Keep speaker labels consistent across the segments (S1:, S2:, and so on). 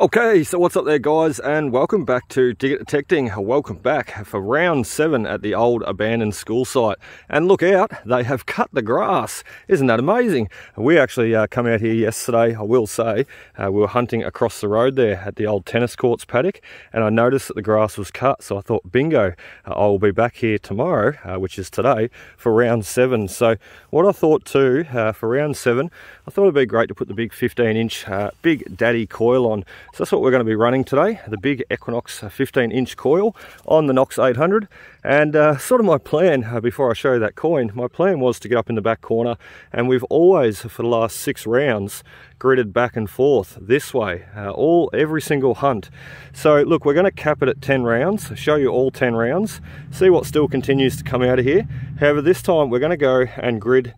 S1: Okay, so what's up there guys, and welcome back to Dig It Detecting. Welcome back for round 7 at the old abandoned school site. And look out, they have cut the grass. Isn't that amazing? We actually come out here yesterday, I will say. We were hunting across the road there at the old tennis courts paddock, and I noticed that the grass was cut, so I thought, bingo, I will be back here tomorrow, which is today, for round 7. So what I thought too, for round 7, I thought it'd be great to put the big 15-inch Big Daddy coil on. So that's what we're going to be running today, the big Equinox 15-inch coil on the Nox 800. And sort of my plan, before I show you that coin, my plan was to get up in the back corner, and we've always, for the last 6 rounds, gridded back and forth this way, every single hunt. So look, we're going to cap it at 10 rounds, show you all 10 rounds, see what still continues to come out of here. However, this time we're going to go and grid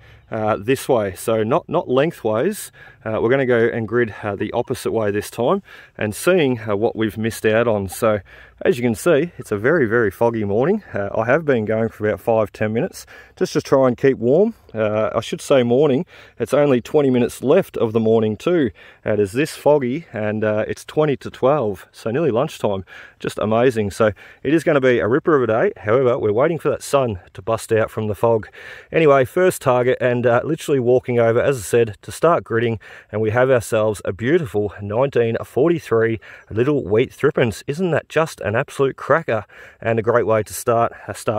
S1: this way, so not lengthways. We're going to go and grid the opposite way this time, and seeing what we've missed out on. So as you can see, it's a very foggy morning. I have been going for about 5-10 minutes just to try and keep warm. I should say morning, it's only 20 minutes left of the morning too. It is this foggy, and it's 20 to 12, so nearly lunchtime. Just amazing. So it is going to be a ripper of a day. However, we're waiting for that sun to bust out from the fog. Anyway, first target, and literally walking over, as I said, to start gridding, and we have ourselves a beautiful 1943 little wheat threepence. Isn't that just an absolute cracker, and a great way to start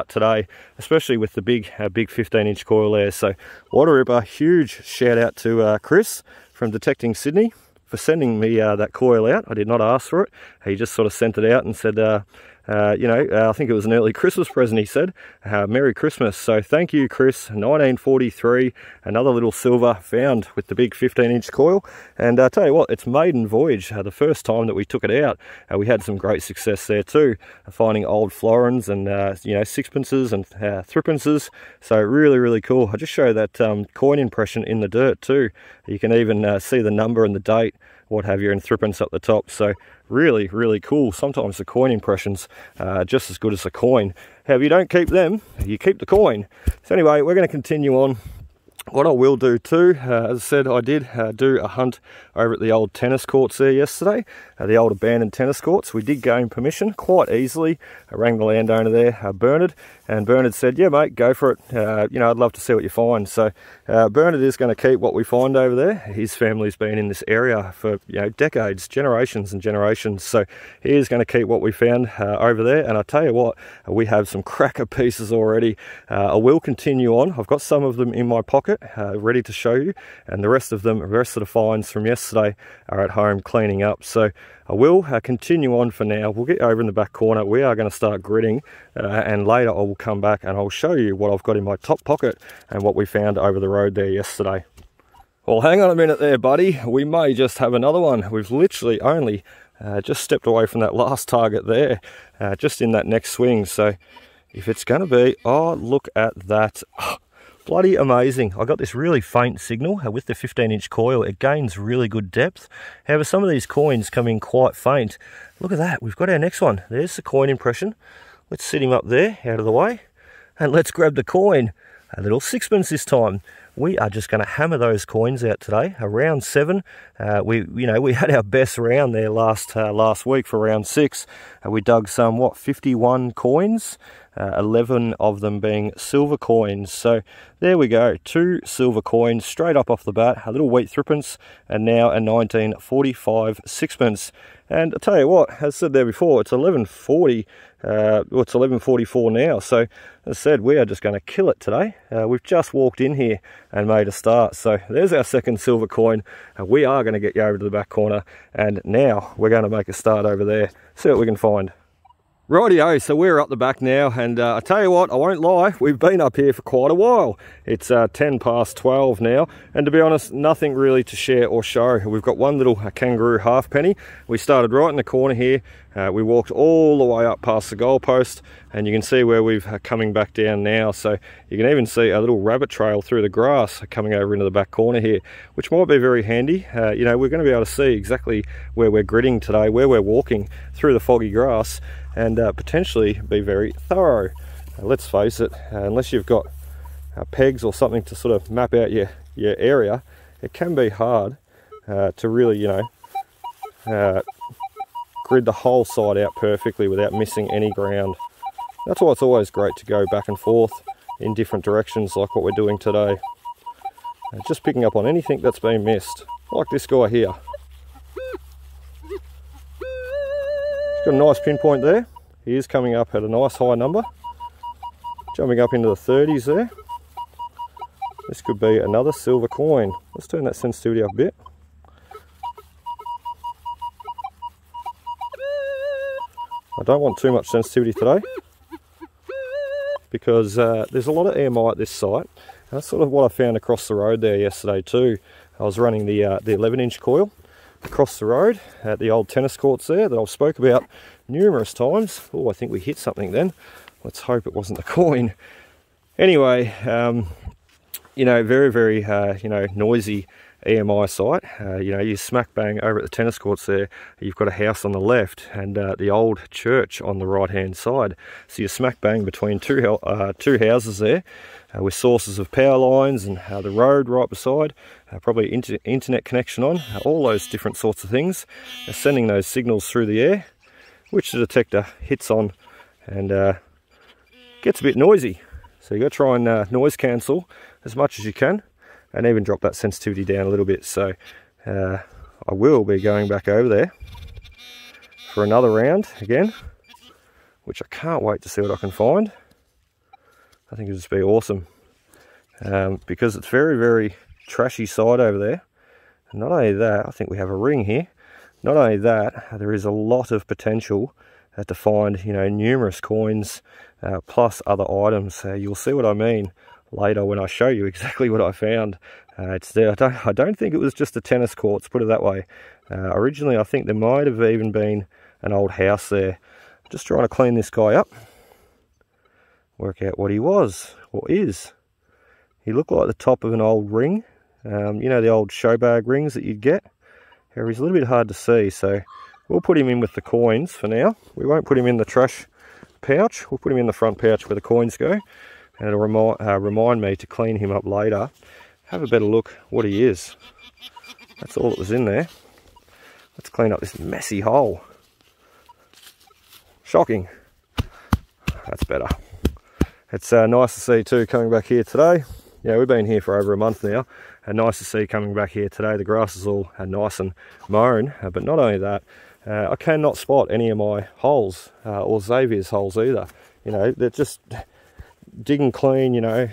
S1: today, especially with the big 15-inch coil there. So what a ripper. Huge shout out to Chris from Detecting Sydney for sending me that coil out. I did not ask for it. He just sort of sent it out and said, I think it was an early Christmas present, he said. Merry Christmas. So thank you, Chris. 1943, another little silver found with the big 15-inch coil. And I tell you what, it's maiden voyage. The first time that we took it out, we had some great success there too, finding old florins and sixpences and threepences. So really cool. I just show that coin impression in the dirt too. You can even see the number and the date, what have you, and threepence up the top. So really cool. Sometimes the coin impressions are just as good as the coin. However, you don't keep them, you keep the coin. So anyway, we're going to continue on. What I will do too, as I said, I did do a hunt over at the old tennis courts there yesterday, the old abandoned tennis courts. We did gain permission quite easily. I rang the landowner there, Bernard, and Bernard said, yeah mate, go for it. I'd love to see what you find. So Bernard is going to keep what we find over there. His family's been in this area for decades, generations and generations. So he is going to keep what we found over there. And I tell you what, we have some cracker pieces already. I will continue on. I've got some of them in my pocket, ready to show you, and the rest of the finds from yesterday are at home cleaning up. So I will continue on for now. We'll get over in the back corner. We are going to start gridding, and later I will come back and I'll show you what I've got in my top pocket and what we found over the road there yesterday. Well, hang on a minute there, buddy. We may just have another one. We've literally only just stepped away from that last target there, just in that next swing. So if it's going to be, oh, look at that. Oh, bloody amazing. I got this really faint signal with the 15-inch coil. It gains really good depth. However, some of these coins come in quite faint. Look at that. We've got our next one. There's the coin impression. Let's sit him up there out of the way, and let's grab the coin. A little sixpence this time. We are just going to hammer those coins out today. Round 7, we had our best round there last week for round 6. We dug some 51 coins, 11 of them being silver coins. So there we go, 2 silver coins straight up off the bat, a little wheat threepence, and now a 1945 sixpence. And I tell you what, as I said there before, it's 11:40. It's 11:44 now. So as I said, we are just going to kill it today. We've just walked in here and made a start. So there's our second silver coin. We are going to get you over to the back corner, and now we're going to make a start over there. See what we can find. Rightio, so we're up the back now, and I tell you what, I won't lie, we've been up here for quite a while. It's 10 past 12 now, and to be honest, nothing really to share or show. We've got one little kangaroo halfpenny. We started right in the corner here. We walked all the way up past the goalpost, and you can see where we've coming back down now. So you can even see a little rabbit trail through the grass coming over into the back corner here, which might be very handy. We're going to be able to see exactly where we're gridding today, where we're walking through the foggy grass, and potentially be very thorough. Let's face it, unless you've got pegs or something to sort of map out your area, it can be hard to really, grid the whole side out perfectly without missing any ground. That's why it's always great to go back and forth in different directions like what we're doing today. Just picking up on anything that's been missed, like this guy here. He's got a nice pinpoint there. He is coming up at a nice high number, jumping up into the 30s there. This could be another silver coin. Let's turn that sensitivity up a bit. I don't want too much sensitivity today because there's a lot of EMI at this site. And that's sort of what I found across the road there yesterday too. I was running the 11-inch coil across the road at the old tennis courts there that I've spoke about numerous times. Oh, I think we hit something then. Let's hope it wasn't the coin. Anyway, you know, very, very, you know, noisy EMI site. You know, you smack bang over at the tennis courts there, you've got a house on the left and the old church on the right hand side. So you smack bang between two houses there with sources of power lines and the road right beside, probably internet connection on, all those different sorts of things. Sending those signals through the air, which the detector hits on and gets a bit noisy. So you've got to try and noise cancel as much as you can, and even drop that sensitivity down a little bit. So I will be going back over there for another round again, which I can't wait to see what I can find. I think it'll just be awesome because it's very, very trashy side over there. And not only that, I think we have a ring here. Not only that, there is a lot of potential to find, you know, numerous coins plus other items. You'll see what I mean later when I show you exactly what I found. It's there. I don't think it was just a tennis courts, put it that way. Originally, I think there might have even been an old house there. Just trying to clean this guy up, work out what he was or is. He looked like the top of an old ring. You know, the old show bag rings that you'd get. Here, he's a little bit hard to see, so we'll put him in with the coins for now. We won't put him in the trash pouch. We'll put him in the front pouch where the coins go. And it'll remind me to clean him up later. Have a better look what he is. That's all that was in there. Let's clean up this messy hole. Shocking. That's better. It's nice to see too coming back here today. Yeah, we've been here for over a month now, and nice to see coming back here today. The grass is all nice and mown, but not only that, I cannot spot any of my holes or Xavier's holes either. You know, they're just digging clean. You know,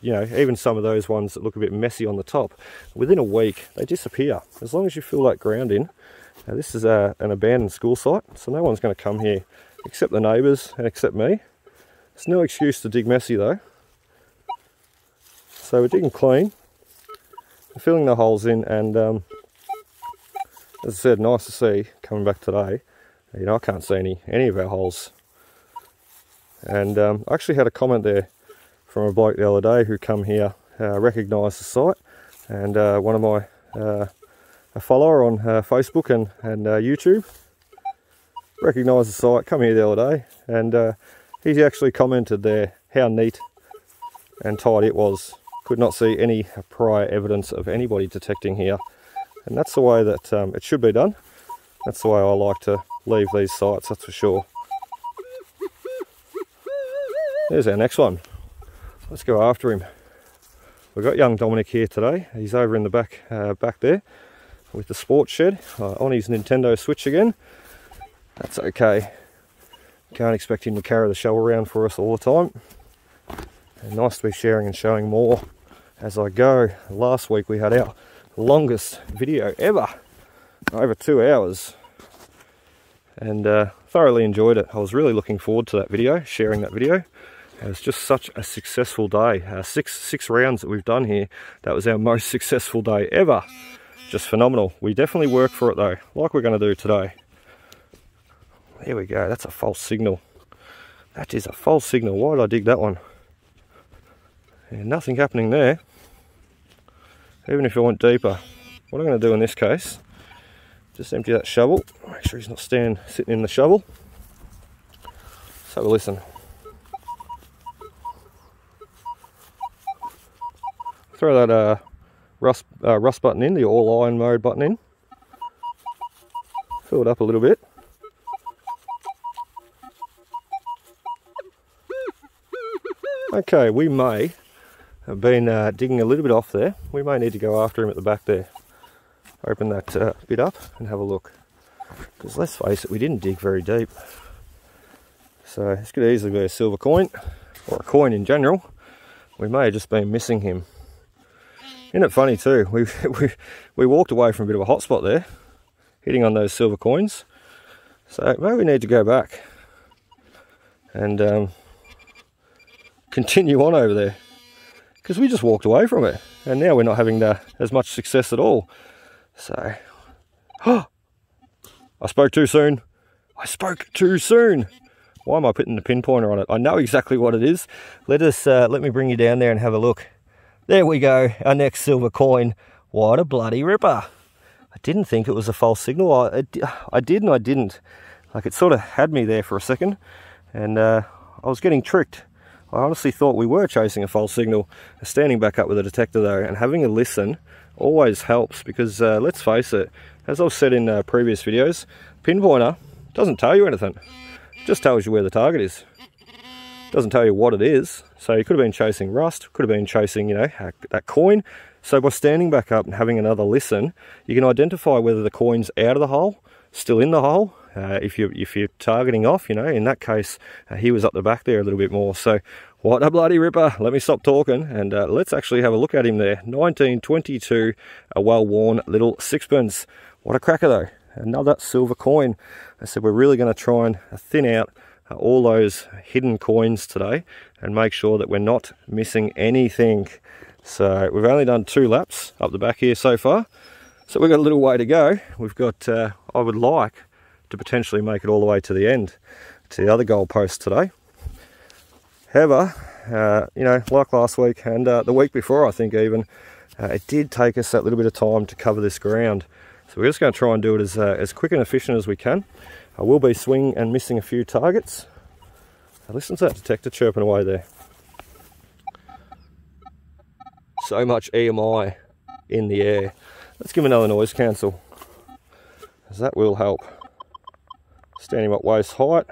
S1: you know, even some of those ones that look a bit messy on the top, within a week they disappear as long as you fill that ground in. Now, this is an abandoned school site, so no one's going to come here except the neighbours and except me. There's no excuse to dig messy though. So we're digging clean, filling the holes in, and as I said, nice to see coming back today. You know, I can't see any of our holes. And I actually had a comment there from a bloke the other day who come here, recognised the site, and one of my a follower on Facebook and YouTube recognised the site, come here the other day, and he actually commented there how neat and tidy it was. Could not see any prior evidence of anybody detecting here, and that's the way that it should be done. That's the way I like to leave these sites, that's for sure. There's our next one. Let's go after him. We've got young Dominic here today. He's over in the back there with the sports shed on his Nintendo Switch again. That's okay. Can't expect him to carry the shovel around for us all the time. And nice to be sharing and showing more as I go. Last week we had our longest video ever, over 2 hours, and thoroughly enjoyed it. I was really looking forward to that video, sharing that video. It was just such a successful day. Six rounds that we've done here. That was our most successful day ever. Just phenomenal. We definitely worked for it though, like we're going to do today. There we go. That's a false signal. That is a false signal. Why did I dig that one? Yeah, nothing happening there. Even if I went deeper. What I'm going to do in this case, just empty that shovel. Make sure he's not sitting in the shovel. Let's have a listen. Throw that rust button in, the all iron mode button in. Fill it up a little bit. Okay, we may have been digging a little bit off there. We may need to go after him at the back there. Open that bit up and have a look. Because let's face it, we didn't dig very deep. So this could easily be a silver coin, or a coin in general. We may have just been missing him. Isn't it funny too? We walked away from a bit of a hot spot there, hitting on those silver coins. So maybe we need to go back and continue on over there, because we just walked away from it, and now we're not having as much success at all. So, I spoke too soon. I spoke too soon. Why am I putting the pinpointer on it? I know exactly what it is. Let me bring you down there and have a look. There we go, our next silver coin. What a bloody ripper. I didn't think it was a false signal. I did and I didn't. Like, it sort of had me there for a second, and I was getting tricked. I honestly thought we were chasing a false signal. Standing back up with a detector though, and having a listen always helps, because let's face it, as I've said in previous videos, pinpointer doesn't tell you anything. It just tells you where the target is. It doesn't tell you what it is. So you could have been chasing rust, could have been chasing, you know, that coin. So by standing back up and having another listen, you can identify whether the coin's out of the hole, still in the hole. If you're targeting off, you know, in that case, he was up the back there a little bit more. So what a bloody ripper. Let me stop talking and let's actually have a look at him there. 1922, a well-worn little sixpence. What a cracker though. Another silver coin. I said we're really going to try and thin out all those hidden coins today and make sure that we're not missing anything. So we've only done 2 laps up the back here so far, so we've got a little way to go. We've got I would like to potentially make it all the way to the end, to the other goal post today. However, you know, like last week and the week before, I think even, it did take us that little bit of time to cover this ground. So we're just going to try and do it as quick and efficient as we can. I will be swinging and missing a few targets. Now listen to that detector chirping away there. So much EMI in the air. Let's give him another noise cancel, as that will help. Stand him up waist height,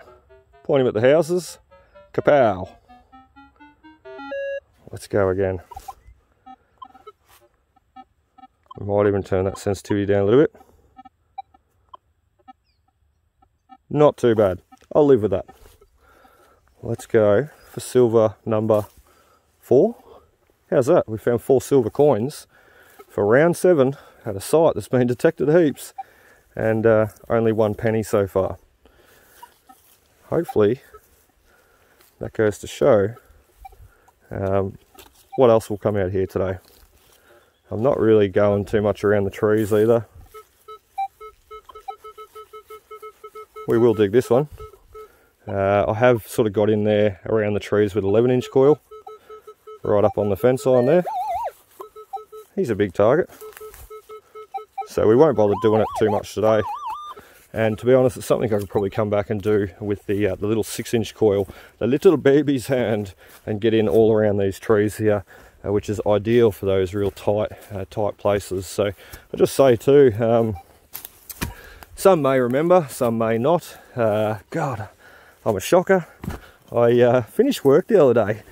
S1: point him at the houses, kapow. Let's go again. We might even turn that sensitivity down a little bit. Not too bad. I'll live with that. Let's go for silver number 4. How's that? We found 4 silver coins for round 7 at a site that's been detected heaps, and only 1 penny so far. Hopefully that goes to show what else will come out here today. I'm not really going too much around the trees either. We will dig this one. I have sort of got in there around the trees with 11-inch coil, right up on the fence line there. He's a big target, so we won't bother doing it too much today. And to be honest, it's something I could probably come back and do with the little 6-inch coil, the little baby's hand, and get in all around these trees here, which is ideal for those real tight places. So I'll just say too, some may remember, some may not. God, I'm a shocker. I finished work the other day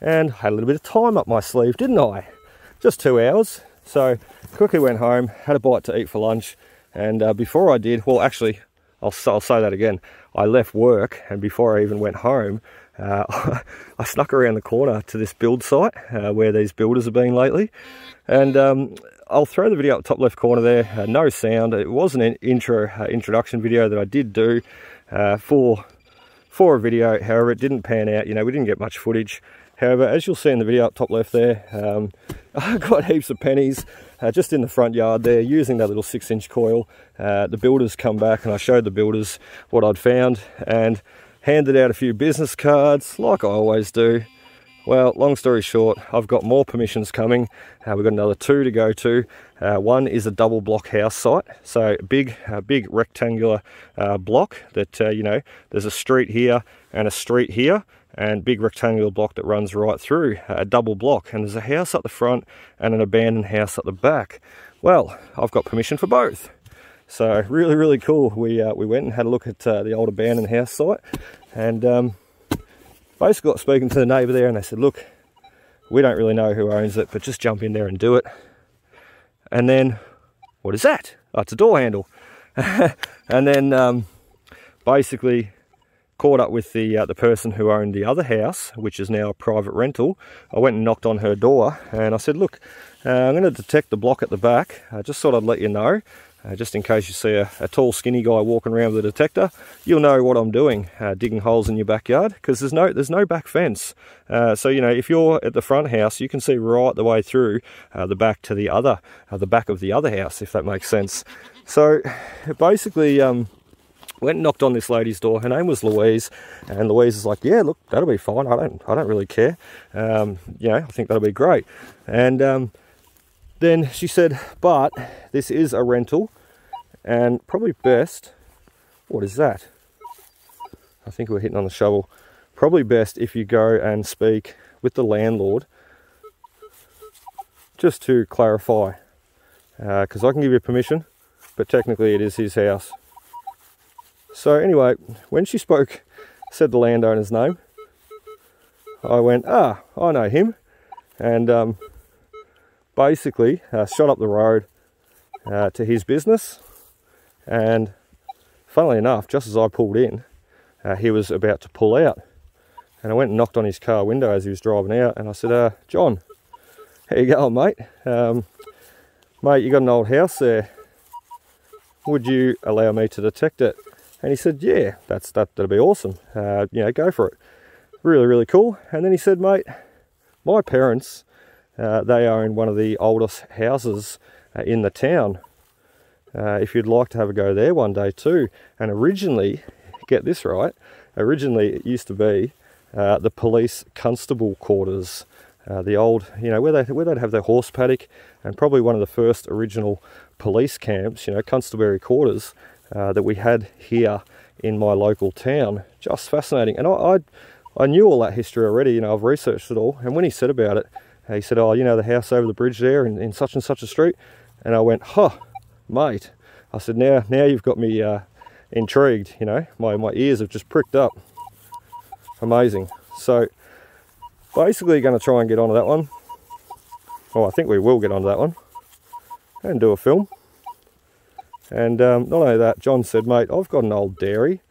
S1: and had a little bit of time up my sleeve, didn't I? Just 2 hours. So quickly went home, had a bite to eat for lunch, and before I did, well actually, I'll say that again. I left work, and before I even went home, I snuck around the corner to this build site where these builders have been lately, and I'll throw the video up the top left corner there. No sound. It was an introduction video that I did do for a video. However, it didn't pan out. You know, we didn't get much footage. However, as you'll see in the video up top left there, I got heaps of pennies just in the front yard there using that little 6-inch coil. The builders come back and I showed the builders what I'd found and handed out a few business cards like I always do. Well, long story short, I've got more permissions coming. We've got another 2 to go to. One is a double block house site, so a big rectangular block that, you know, there's a street here and a street here, and big rectangular block that runs right through, a double block, and there's a house at the front and an abandoned house at the back. Well, I've got permission for both. So really cool. We went and had a look at the old abandoned house site, and basically got speaking to the neighbour there, and they said, look, we don't really know who owns it, but just jump in there and do it. And then, what is that? Oh, it's a door handle. And then basically caught up with the person who owned the other house, which is now a private rental. I went and knocked on her door, and I said, look, I'm going to detect the block at the back. I just thought I'd let you know, just in case you see a tall skinny guy walking around with a detector, you'll know what I'm doing, digging holes in your backyard, because there's no back fence. So, you know, if you're at the front house, you can see right the way through the back to the back of the other house, if that makes sense. So basically went and knocked on this lady's door. Her name was Louise, and Louise is like, yeah, look, that'll be fine. I don't really care. You know, I think that'll be great. And then she said, but this is a rental, and probably best, what is that? I think we're hitting on the shovel. Probably best if you go and speak with the landlord, just to clarify, because I can give you permission, but technically it is his house. So anyway, when she spoke, said the landowner's name, I went, I know him, and basically shot up the road to his business, and funnily enough, just as I pulled in, he was about to pull out, and I went and knocked on his car window as he was driving out, and I said, John, how you going, mate? Mate, you got an old house there, would you allow me to detect it? And he said, yeah, that'll be awesome, you know, go for it. Really, really cool. And then he said, mate, my parents, they own one of the oldest houses in the town. If you'd like to have a go there one day too. And originally, get this right, originally it used to be the police constable quarters. The old, you know, where they'd have their horse paddock, and probably one of the first original police camps, you know, constabulary quarters that we had here in my local town. Just fascinating. And I knew all that history already, you know, I've researched it all. And when he said about it, he said, oh, you know, the house over the bridge there in such and such a street. And I went, huh, mate. I said, now you've got me intrigued, you know, my ears have just pricked up. Amazing. So basically going to try and get onto that one. Oh, I think we will get onto that one and do a film. And not only that, John said, mate, I've got an old dairy.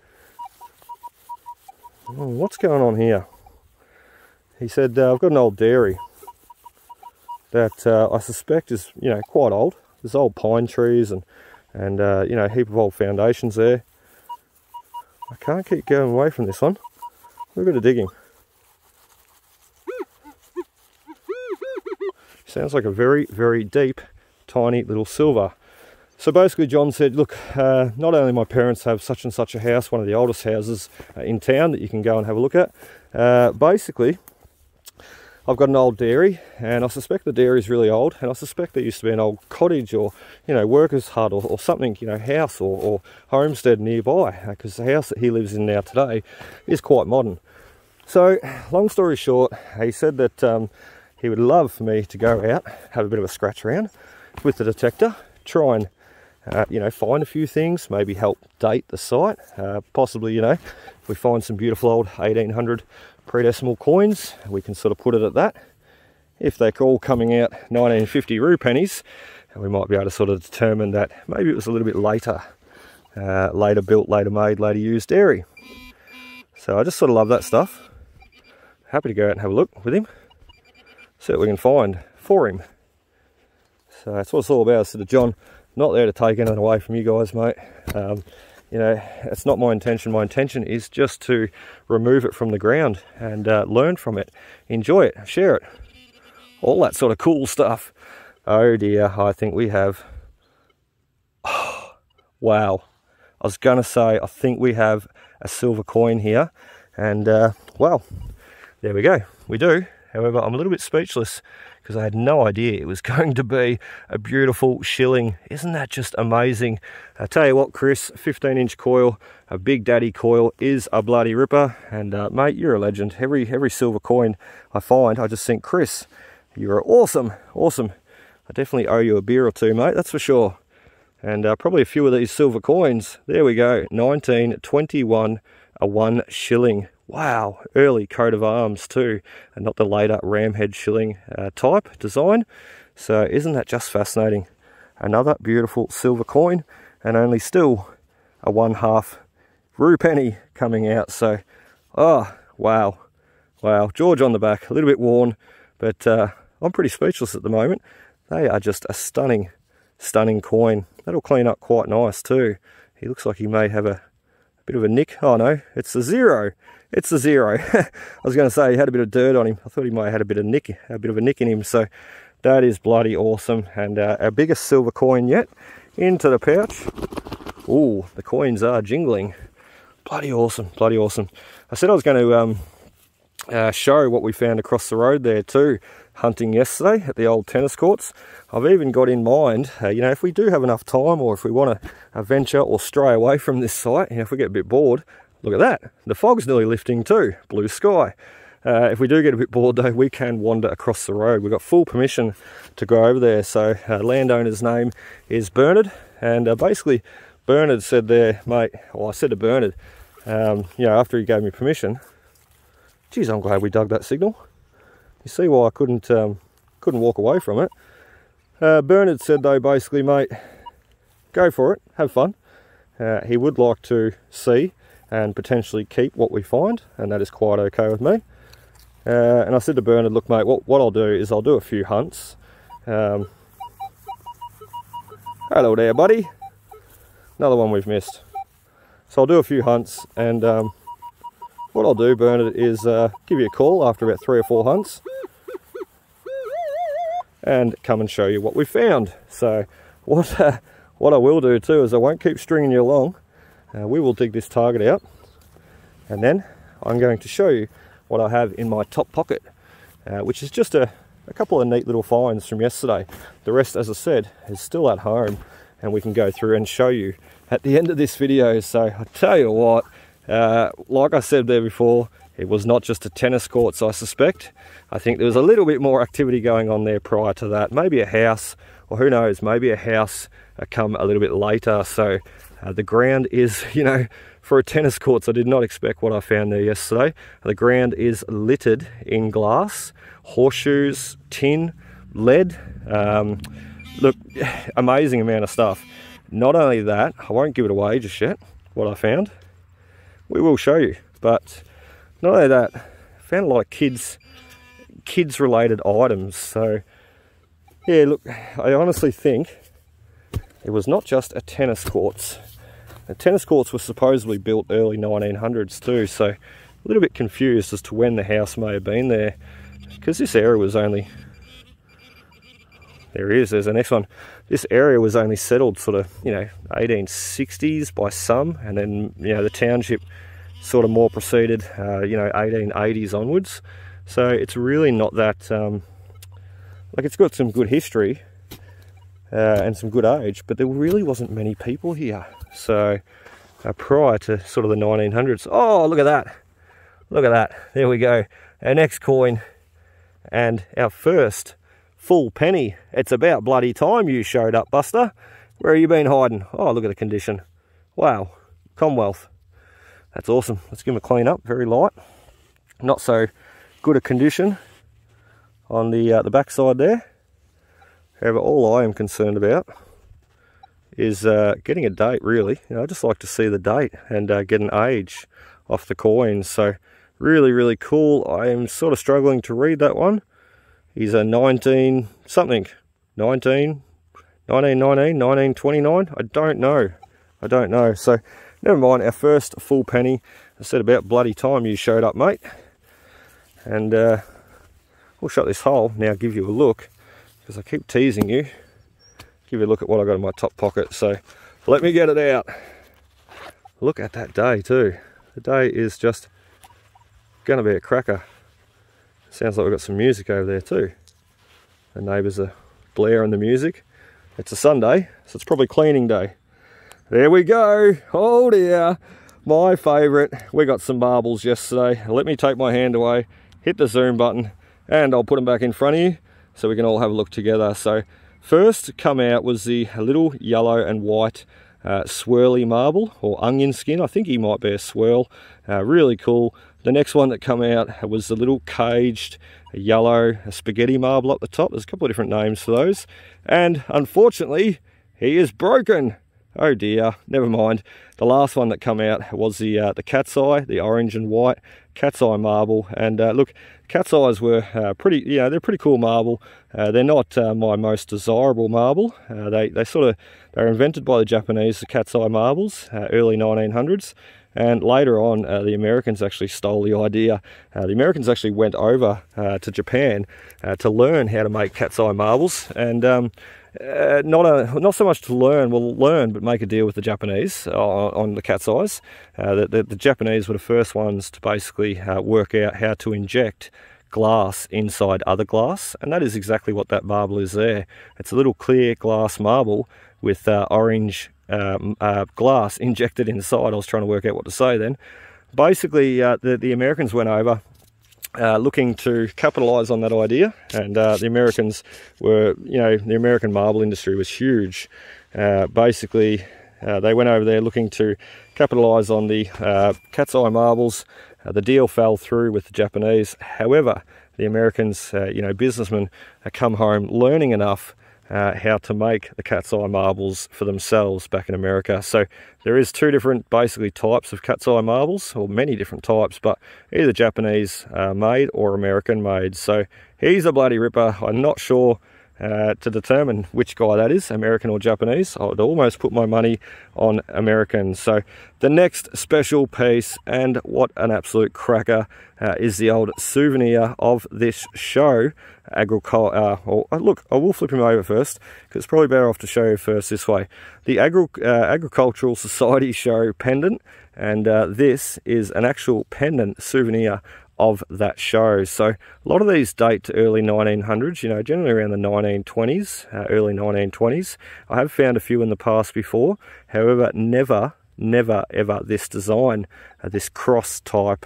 S1: Oh, what's going on here? He said, I've got an old dairy that I suspect is, you know, quite old. There's old pine trees and you know, a heap of old foundations there. I can't keep going away from this one. A bit of digging. Sounds like a very, very deep, tiny little silver. So basically John said, look, not only my parents have such and such a house, one of the oldest houses in town that you can go and have a look at, basically I've got an old dairy, and I suspect the dairy is really old, and I suspect there used to be an old cottage or, you know, workers' hut or something, you know, house or homestead nearby, because the house that he lives in now today is quite modern. So long story short, he said that he would love for me to go out, have a bit of a scratch around with the detector, try and you know, find a few things, maybe help date the site, possibly, you know, if we find some beautiful old 1800 pre-decimal coins, we can sort of put it at that. If they're all coming out 1950 rue pennies, we might be able to sort of determine that maybe it was a little bit later, later built, later made, later used dairy. So I just sort of love that stuff. Happy to go out and have a look with him, see what we can find for him. So that's what it's all about. So John, not there to take anything away from you guys, mate. You know, it's not my intention. My intention is just to remove it from the ground and learn from it, enjoy it, share it, all that sort of cool stuff. Oh dear, I think we have, oh, wow. I was gonna say, I think we have a silver coin here, and well, there we go, we do. However, I'm a little bit speechless because I had no idea it was going to be a beautiful shilling. Isn't that just amazing? I tell you what, Chris, 15-inch coil, a Big Daddy coil is a bloody ripper. And mate, you're a legend. Every silver coin I find, I just think, Chris, you're awesome, awesome. I definitely owe you a beer or two, mate, that's for sure. And probably a few of these silver coins. There we go, 1921, a 1 shilling. Wow, early coat of arms too, and not the later ram head shilling type design. So isn't that just fascinating? Another beautiful silver coin, and only still a 1/2 rue penny coming out. So, oh, wow. Wow, George on the back, a little bit worn, but I'm pretty speechless at the moment. They are just a stunning, stunning coin. That'll clean up quite nice too. He looks like he may have a bit of a nick. Oh no, it's a 0. It's a 0. I was going to say he had a bit of dirt on him. I thought he might have had a bit of a nick in him. So that is bloody awesome. And our biggest silver coin yet into the pouch. Ooh, the coins are jingling. Bloody awesome, bloody awesome. I said I was going to show what we found across the road there too, hunting yesterday at the old tennis courts. I've even got in mind, you know, if we do have enough time, or if we want to venture or stray away from this site, you know, if we get a bit bored, look at that, the fog's nearly lifting too, blue sky. If we do get a bit bored though, we can wander across the road. We've got full permission to go over there. So landowner's name is Bernard, and basically Bernard said there, mate, well, I said to Bernard, you know, after he gave me permission, geez, I'm glad we dug that signal. You see why I couldn't walk away from it. Bernard said though, basically, mate, go for it, have fun. He would like to see and potentially keep what we find, and that is quite okay with me. And I said to Bernard, look mate, what I'll do is I'll do a few hunts. Hello there buddy, another one we've missed. So I'll do a few hunts, and what I'll do, Bernard, is give you a call after about 3 or 4 hunts and come and show you what we found. So what I will do too is I won't keep stringing you along. We will dig this target out, and then I'm going to show you what I have in my top pocket, which is just a couple of neat little finds from yesterday. The rest, as I said, is still at home, and we can go through and show you at the end of this video. So I tell you what, like I said there before, it was not just a tennis courts, I suspect. I think there was a little bit more activity going on there prior to that. Maybe a house, or who knows, maybe a house come a little bit later. So the ground is, you know, for a tennis courts, I did not expect what I found there yesterday. The ground is littered in glass, horseshoes, tin, lead. Look, amazing amount of stuff. Not only that, I won't give it away just yet, what I found. We will show you, but not only that, I found a lot of kids related items. So yeah, look, I honestly think it was not just a tennis courts. The tennis courts were supposedly built early 1900s too, so a little bit confused as to when the house may have been there, because this area was only, there's the next one. This area was only settled sort of, you know, 1860s by some, and then, you know, the township sort of more proceeded, you know, 1880s onwards. So it's really not that, like, it's got some good history and some good age, but there really wasn't many people here. So prior to sort of the 1900s. Oh, look at that. Look at that. There we go. Our next coin and our first full penny. It's about bloody time you showed up, Buster. Where have you been hiding? Oh, look at the condition. Wow. Commonwealth. That's awesome. Let's give them a clean up. Very light. Not so good a condition on the back side there. However, all I am concerned about is getting a date, really. You know, I just like to see the date and get an age off the coins. So really, really cool. I am sort of struggling to read that one. He's a 19 something, 1929. I don't know. So never mind, our first full penny. I said about bloody time you showed up, mate. And we'll shut this hole now, give you a look, because I keep teasing you. Give you a look at what I got in my top pocket. So let me get it out. Look at that day too. The day is just gonna be a cracker. Sounds like we've got some music over there too. The neighbours are blaring the music. It's a Sunday, so it's probably cleaning day. There we go. Oh dear, my favourite. We got some marbles yesterday. Let me take my hand away, hit the zoom button, and I'll put them back in front of you so we can all have a look together. So first come out was the little yellow and white swirly marble or onion skin. I think he might be a swirl. Really cool. The next one that come out was the little caged yellow spaghetti marble up the top. There's a couple of different names for those. And unfortunately, he is broken. Oh dear, never mind. The last one that come out was the cat's eye, the orange and white cat's eye marble. And look, cat's eyes were pretty, they're pretty cool marble. They're not my most desirable marble. They were invented by the Japanese, the cat's eye marbles, early 1900s. And later on, the Americans actually stole the idea. The Americans actually went over to Japan to learn how to make cat's eye marbles. And not so much to learn, but make a deal with the Japanese on the cat's eyes. The Japanese were the first ones to basically work out how to inject glass inside other glass, and that is exactly what that marble is there. It's a little clear glass marble with orange glass injected inside. I was trying to work out what to say then. Basically, the Americans went over looking to capitalize on that idea, and the Americans were, the American marble industry was huge. Basically, they went over there looking to capitalize on the cat's eye marbles. The deal fell through with the Japanese. However, the Americans, businessmen, come home learning enough how to make the cat's eye marbles for themselves back in America. So there is two different basically types of cat's eye marbles, or many different types, but either Japanese made or American made. So he's a bloody ripper. I'm not sure to determine which guy that is, American or Japanese. I would almost put my money on American. So the next special piece, and what an absolute cracker, is the old souvenir of this show. Look, I will flip him over first, because it's probably better off to show you first this way. The Agricultural Society show pendant, and this is an actual pendant souvenir of that show. So a lot of these date to early 1900s, generally around the 1920s, early 1920s. I have found a few in the past before, however, never ever this design, this cross type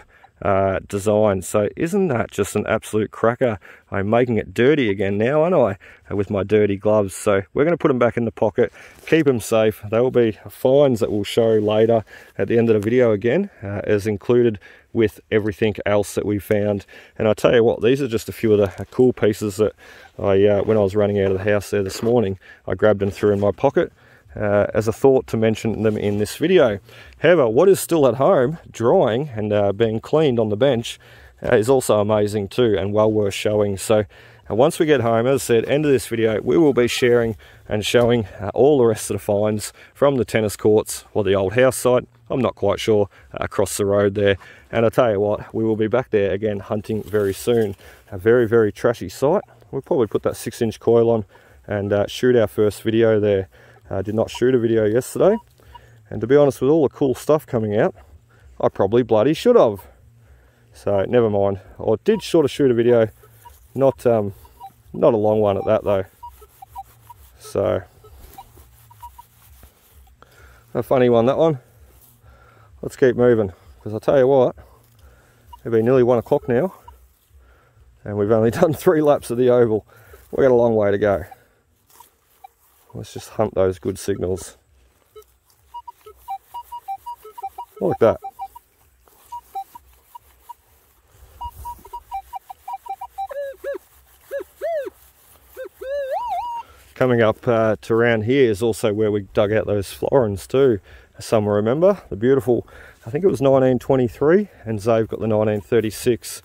S1: design. So isn't that just an absolute cracker? I'm making it dirty again now, aren't I, with my dirty gloves. So we're going to put them back in the pocket, keep them safe. There will be finds that we'll show later at the end of the video again, as included with everything else that we found. And I tell you what, these are just a few of the cool pieces that when I was running out of the house there this morning, I grabbed and threw in my pocket as a thought to mention them in this video. However, what is still at home, drying and being cleaned on the bench, is also amazing too, and well worth showing. So once we get home, as I said, end of this video, we will be sharing and showing all the rest of the finds from the tennis courts or the old house site. I'm not quite sure, across the road there. And I tell you what, we will be back there again hunting very soon. A very, very trashy site. We'll probably put that 6-inch coil on and shoot our first video there. I did not shoot a video yesterday, and to be honest, with all the cool stuff coming out, I probably bloody should have. So never mind. I did sort of shoot a video, not a long one at that though. So a funny one, that one. Let's keep moving, because I'll tell you what, it'll be nearly 1 o'clock now, and we've only done 3 laps of the oval. We've got a long way to go. Let's just hunt those good signals. Like that. Coming up to around here is also where we dug out those florins too. Some will remember the beautiful, I think it was 1923, and Zave got the 1936.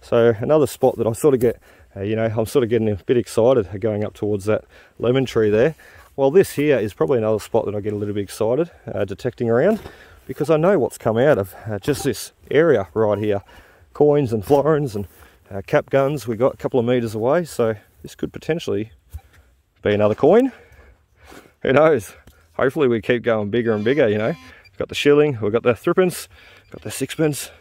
S1: So another spot that I sort of get, I'm sort of getting a bit excited going up towards that lemon tree there. Well, this here is probably another spot that I get a little bit excited detecting around, because I know what's come out of just this area right here. Coins and florins and cap guns we got a couple of meters away, so this could potentially be another coin. Who knows? Hopefully we keep going bigger and bigger, We've got the shilling, we've got the threepence, got the sixpence.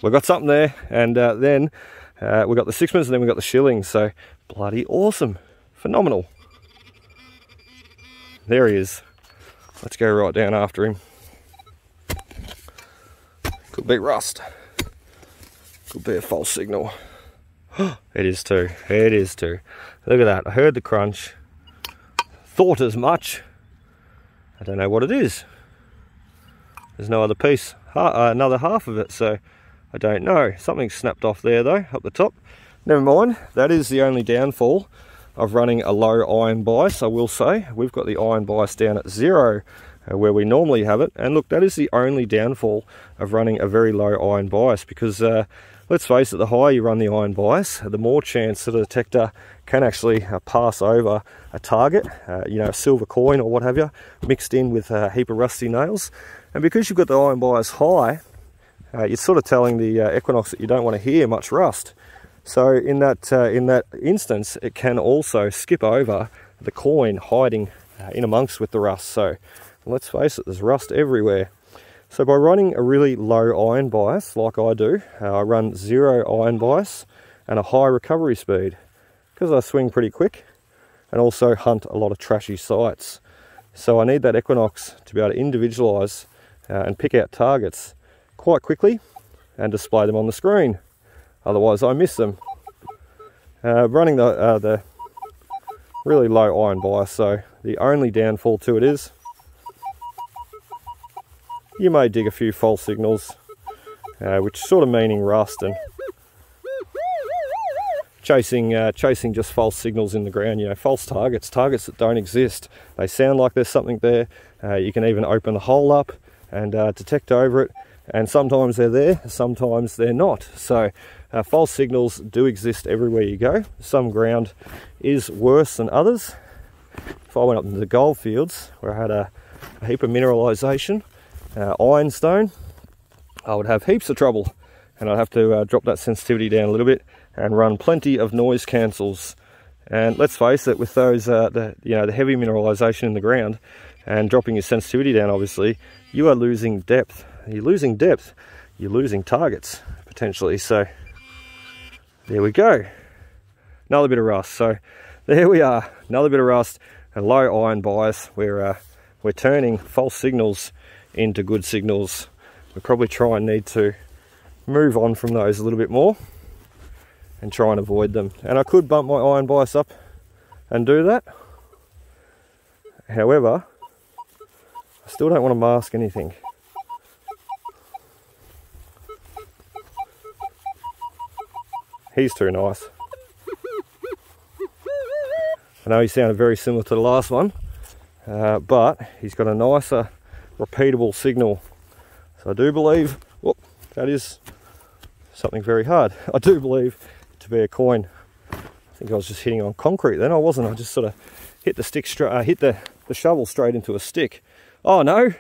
S1: We've got something there, and then we've got the sixpence, and then we've got the shilling. So bloody awesome, phenomenal. There he is. Let's go right down after him. Could be rust. Could be a false signal. It is too. It is too. Look at that. I heard the crunch. thought as much. I don't know what it is. There's no other piece, another half of it, so I don't know. Something snapped off there though, up the top. Never mind, that is the only downfall of running a low iron bias, I will say. We've got the iron bias down at 0 where we normally have it, and look, that is the only downfall of running a very low iron bias, because let's face it, the higher you run the iron bias, the more chance that a detector can actually pass over a target, you know, a silver coin or what have you, mixed in with a heap of rusty nails. And because you've got the iron bias high, you're sort of telling the Equinox that you don't want to hear much rust. So in that instance, it can also skip over the coin hiding in amongst with the rust. So let's face it, there's rust everywhere. So by running a really low iron bias, like I do, I run 0 iron bias and a high recovery speed, because I swing pretty quick and also hunt a lot of trashy sites. So I need that Equinox to be able to individualise and pick out targets quite quickly and display them on the screen. Otherwise I miss them. Running the really low iron bias, so the only downfall to it is you may dig a few false signals, which sort of meaning rust and chasing just false signals in the ground, you know, false targets that don't exist. They sound like there's something there. You can even open the hole up and detect over it, and sometimes they're there, sometimes they're not. So false signals do exist everywhere you go. Some ground is worse than others. If I went up into the gold fields where I had a heap of mineralisation, ironstone, I would have heaps of trouble, and I'd have to drop that sensitivity down a little bit and run plenty of noise cancels. And let's face it, with those the heavy mineralisation in the ground and dropping your sensitivity down, obviously you are losing depth. You're losing depth, you're losing targets potentially. So there we go, another bit of rust. So there we are, another bit of rust, a low iron bias. We're turning false signals into good signals. We probably try and need to move on from those a little bit more and try and avoid them. And I could bump my iron bias up and do that. However, I still don't want to mask anything. He's too nice. I know he sounded very similar to the last one, but he's got a nicer, repeatable signal. So I do believe, whoop, that is something very hard. I do believe it to be a coin. I think I was just hitting on concrete then. I wasn't. I just sort of hit the stick hit the shovel straight into a stick. Oh no,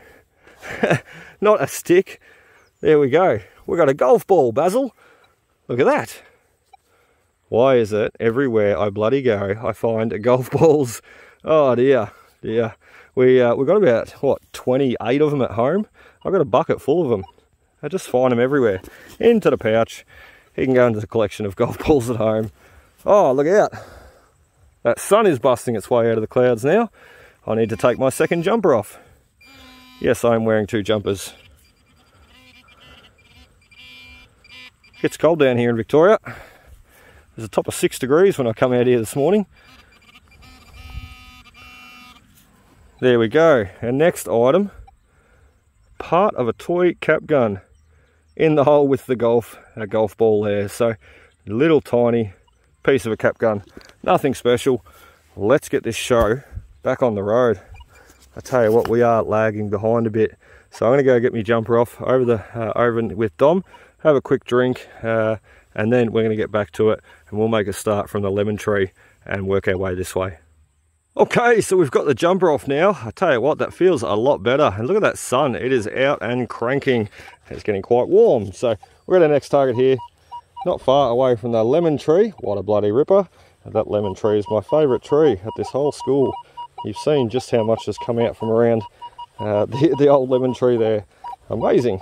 S1: not a stick. There we go. We got a golf ball, Basil. Look at that. Why is it everywhere I bloody go, I find golf balls? Oh dear, dear. We've got about, what, 28 of them at home. I've got a bucket full of them. I just find them everywhere. Into the pouch. He can go into the collection of golf balls at home. Oh, look out. That sun is busting its way out of the clouds now. I need to take my second jumper off. Yes, I'm wearing 2 jumpers. It's cold down here in Victoria. There's a top of 6 degrees when I come out here this morning. There we go. Our next item, part of a toy cap gun in the hole with the golf ball there. So a little tiny piece of a cap gun, nothing special. Let's get this show back on the road. I tell you what, we are lagging behind a bit, so I'm going to go get my jumper off over with Dom, have a quick drink, and then we're going to get back to it, and we'll make a start from the lemon tree and work our way this way. Okay, so we've got the jumper off now. I tell you what, that feels a lot better. And look at that sun, it is out and cranking. It's getting quite warm. So we're at our next target here, not far away from the lemon tree. What a bloody ripper. And that lemon tree is my favourite tree at this whole school. You've seen just how much has come out from around the old lemon tree there. Amazing.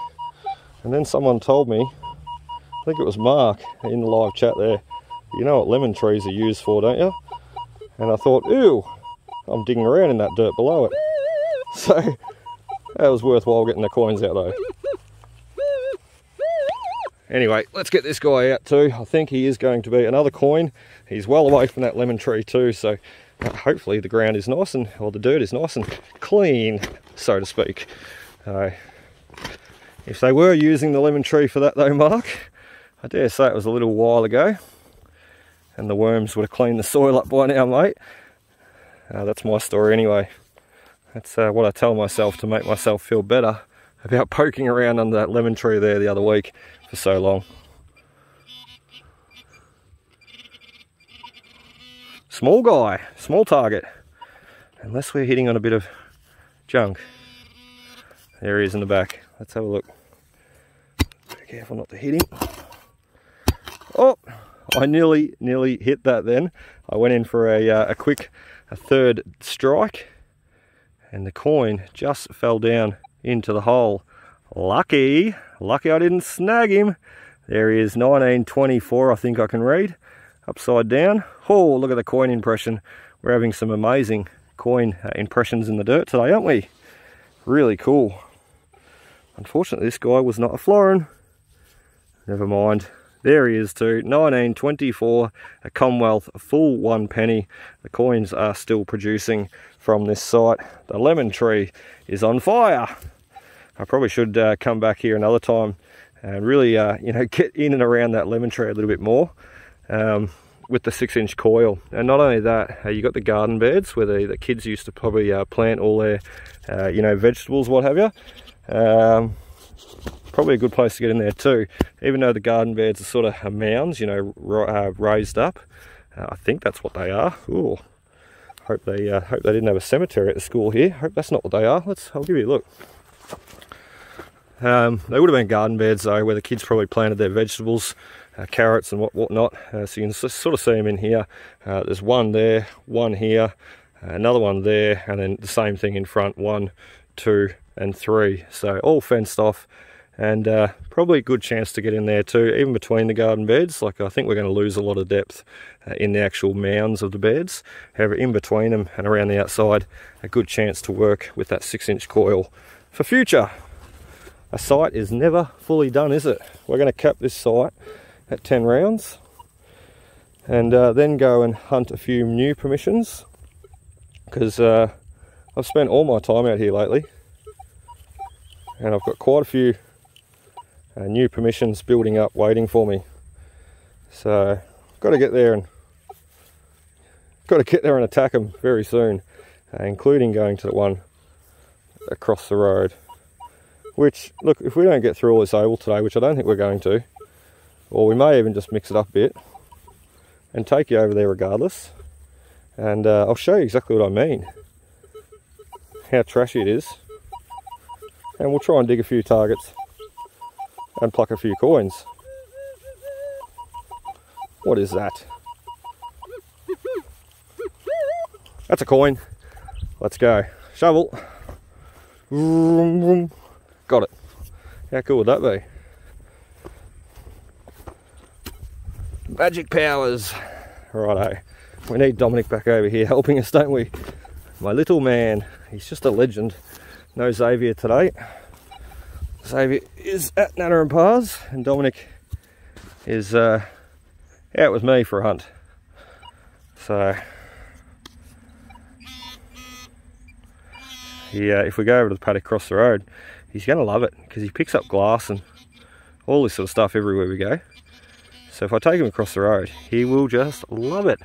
S1: And then someone told me, I think it was Mark in the live chat there, you know what lemon trees are used for, don't you? And I thought, ew, I'm digging around in that dirt below it. So that was worthwhile getting the coins out though. Anyway, let's get this guy out too. I think he is going to be another coin. He's well away from that lemon tree too, so hopefully the ground is nice and, or the dirt is nice and clean, so to speak. If they were using the lemon tree for that though, Mark, I dare say it was a little while ago, and the worms would have cleaned the soil up by now, mate. That's my story anyway. That's what I tell myself to make myself feel better about poking around under that lemon tree there the other week for so long. Small guy, small target, unless we're hitting on a bit of junk. There he is in the back. Let's have a look. Be careful not to hit him. Oh, I nearly hit that then. I went in for a quick third strike, and the coin just fell down into the hole. Lucky I didn't snag him. There he is, 1924, I think I can read. Upside down. Oh, look at the coin impression. We're having some amazing coin impressions in the dirt today, aren't we? Really cool. Unfortunately, this guy was not a florin. Never mind. There he is too, 1924, a Commonwealth, full 1 penny. The coins are still producing from this site. The lemon tree is on fire. I probably should come back here another time and really, you know, get in and around that lemon tree a little bit more with the 6-inch coil. And not only that, you got the garden beds where the kids used to probably plant all their, you know, vegetables, what have you. Probably a good place to get in there too, even though the garden beds are sort of mounds, you know, raised up. I think that's what they are. Ooh, hope they didn't have a cemetery at the school here. Hope that's not what they are. I'll give you a look. They would have been garden beds though, where the kids probably planted their vegetables, carrots and whatnot. So you can sort of see them in here. There's one there, one here, another one there, and then the same thing in front, 1, 2, and 3. So all fenced off. And probably a good chance to get in there too, even between the garden beds. Like, I think we're going to lose a lot of depth in the actual mounds of the beds. However, in between them and around the outside, a good chance to work with that 6-inch coil for future. A site is never fully done, is it? We're going to cap this site at 10 rounds and then go and hunt a few new permissions, because I've spent all my time out here lately and I've got quite a few new permissions building up waiting for me. So got to get there and attack them very soon, including going to the one across the road, which, look, if we don't get through all this oval today, which I don't think we're going to, or we may even just mix it up a bit and take you over there regardless, and I'll show you exactly what I mean, how trashy it is, and we'll try and dig a few targets and pluck a few coins. What is that? That's a coin. Let's go. Shovel. Got it. How cool would that be? Magic powers. Righto. We need Dominic back over here helping us, don't we? My little man. He's just a legend. No Xavier today. Xavier is at Natter and Pars, and Dominic is out with me for a hunt. So if we go over to the paddock across the road, he's going to love it, because he picks up glass and all this sort of stuff everywhere we go. So if I take him across the road, he will just love it.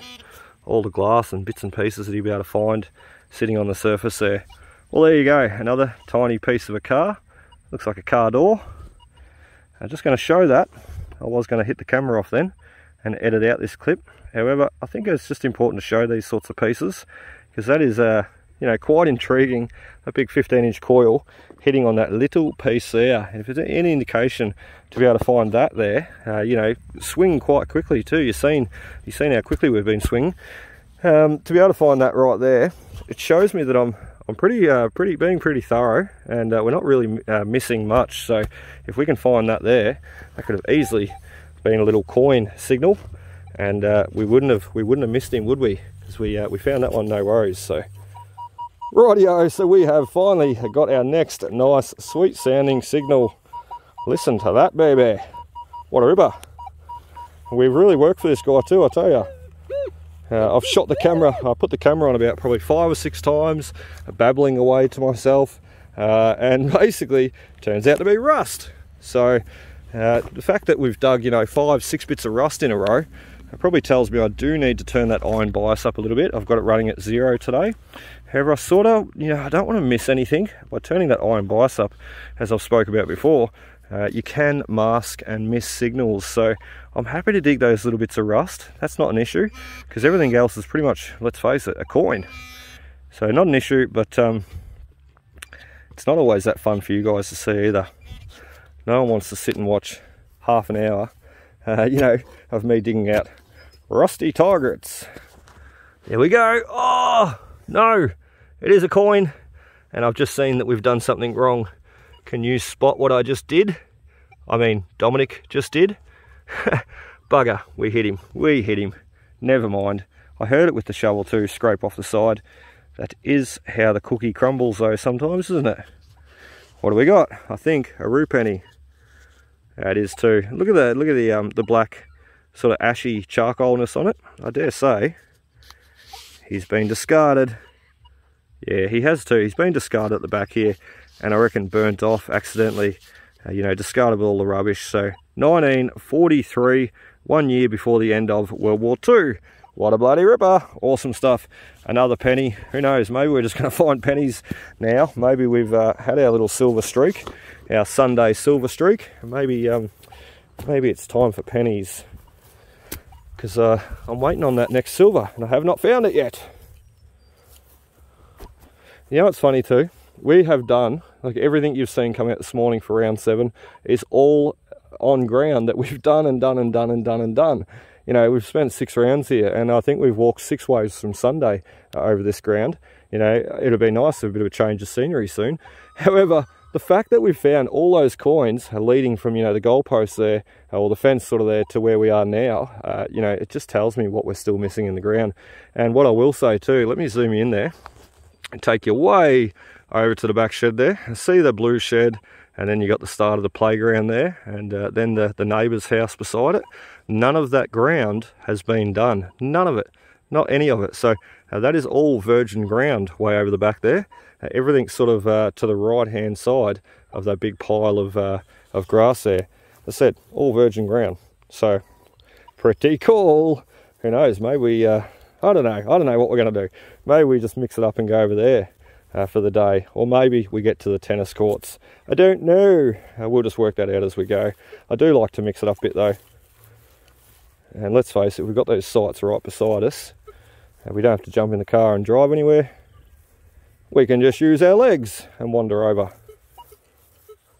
S1: All the glass and bits and pieces that he'll be able to find sitting on the surface there. Well, there you go, another tiny piece of a car. Looks like a car door. I'm just going to show that. I was going to hit the camera off then and edit out this clip. However, I think it's just important to show these sorts of pieces, because that is you know, quite intriguing. A big 15-inch coil hitting on that little piece there. And if there's any indication to be able to find that there, you know, swing quite quickly too. You've seen how quickly we've been swinging. To be able to find that right there, it shows me that I'm being pretty thorough, and we're not really missing much. So if we can find that there, that could have easily been a little coin signal, and we wouldn't have missed him, would we? Because we found that one, no worries. So rightio, so we have finally got our next nice sweet sounding signal. Listen to that, baby. What a ripper. We've really worked for this guy too, I tell you. I've shot the camera, I put the camera on about probably 5 or 6 times, babbling away to myself, and basically turns out to be rust. So the fact that we've dug, you know, 5, 6 bits of rust in a row, it probably tells me I do need to turn that iron bias up a little bit. I've got it running at 0 today. However, I sort of, you know, I don't want to miss anything. By turning that iron bias up, as I've spoke about before, you can mask and miss signals. So I'm happy to dig those little bits of rust. That's not an issue, because everything else is pretty much, let's face it, a coin. So not an issue, but it's not always that fun for you guys to see either. No one wants to sit and watch half an hour, you know, of me digging out rusty targets. There we go. Oh, no, it is a coin, and I've just seen that we've done something wrong. Can you spot what I just did? I mean, Dominic just did. Bugger, we hit him. Never mind. I heard it with the shovel too, scrape off the side. That is how the cookie crumbles though sometimes, isn't it? What do we got? I think a rue penny. That is too. Look at the black sort of ashy charcoalness on it. I dare say he's been discarded. Yeah, he has too. He's been discarded at the back here, and I reckon burnt off accidentally, you know, discarded with all the rubbish. So 1943, 1 year before the end of World War II. What a bloody ripper. Awesome stuff. Another penny. Who knows, maybe we're just going to find pennies now. Maybe we've had our little silver streak, our Sunday silver streak. Maybe it's time for pennies, because I'm waiting on that next silver and I have not found it yet. You know what's funny too? We have done, like, everything you've seen come out this morning for round 7 is all on ground that we've done and done and done and done and done. You know, we've spent 6 rounds here, and I think we've walked 6 ways from Sunday over this ground. You know, it'll be nice to have a bit of a change of scenery soon. However, the fact that we've found all those coins leading from, you know, the goalpost there, or the fence sort of there to where we are now, you know, it just tells me what we're still missing in the ground. And what I will say too, let me zoom in there and take you way over to the back shed there. See the blue shed, and then you got the start of the playground there, and then the neighbour's house beside it. None of that ground has been done. None of it. Not any of it. So that is all virgin ground way over the back there. Everything's sort of to the right hand side of that big pile of grass there. As I said, all virgin ground. So pretty cool. Who knows, maybe we, I don't know what we're going to do. Maybe we just mix it up and go over there for the day, or maybe we get to the tennis courts. I don't know. We'll just work that out as we go. I do like to mix it up a bit though. And let's face it, we've got those sites right beside us. We don't have to jump in the car and drive anywhere. We can just use our legs and wander over.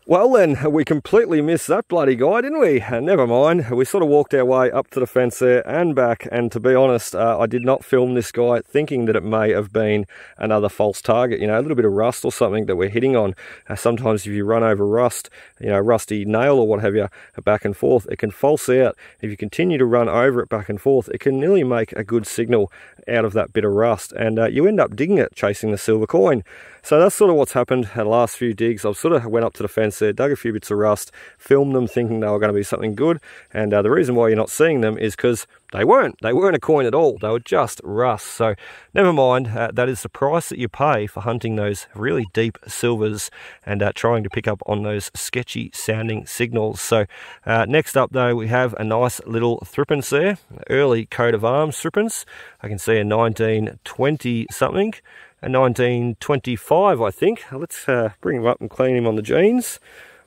S1: Well then, we completely missed that bloody guy, didn't we? Never mind, we sort of walked our way up to the fence there and back, and to be honest, I did not film this guy thinking that it may have been another false target, you know, a little bit of rust or something that we're hitting on. Sometimes if you run over rust, you know, rusty nail or what have you, back and forth, it can false out. If you continue to run over it back and forth, it can nearly make a good signal out of that bit of rust, and you end up digging it, chasing the silver coin. So that's sort of what's happened at the last few digs. I've sort of went up to the fence there, dug a few bits of rust, filmed them thinking they were going to be something good, and the reason why you're not seeing them is because they weren't a coin at all. They were just rust. So never mind, that is the price that you pay for hunting those really deep silvers and trying to pick up on those sketchy sounding signals. So next up though, we have a nice little threepence there, early coat of arms threepence. I can see a 1920 something. A 1925, I think. Let's bring him up and clean him on the jeans.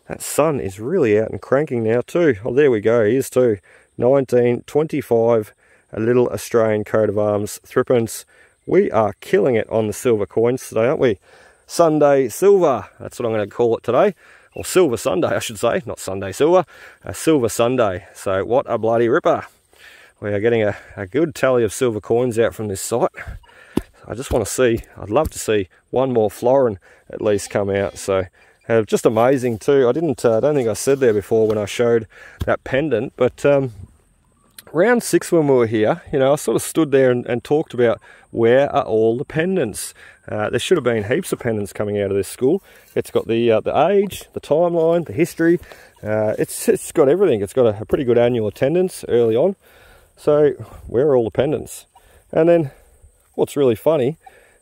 S1: That sun is really out and cranking now too. Oh, there we go, he is too. 1925, a little Australian coat of arms threepence. We are killing it on the silver coins today, aren't we? Sunday silver, that's what I'm going to call it today. Or Silver Sunday, I should say, not Sunday silver. A Silver Sunday. So what a bloody ripper. We are getting a good tally of silver coins out from this site. I just want to see, I'd love to see one more florin at least come out. So just amazing too. I don't think I said there before when I showed that pendant, but round 6 when we were here, you know, I sort of stood there and talked about where are all the pendants. There should have been heaps of pendants coming out of this school. It's got the age, the timeline, the history. It's got everything. It's got a pretty good annual attendance early on. So where are all the pendants? And then what's really funny,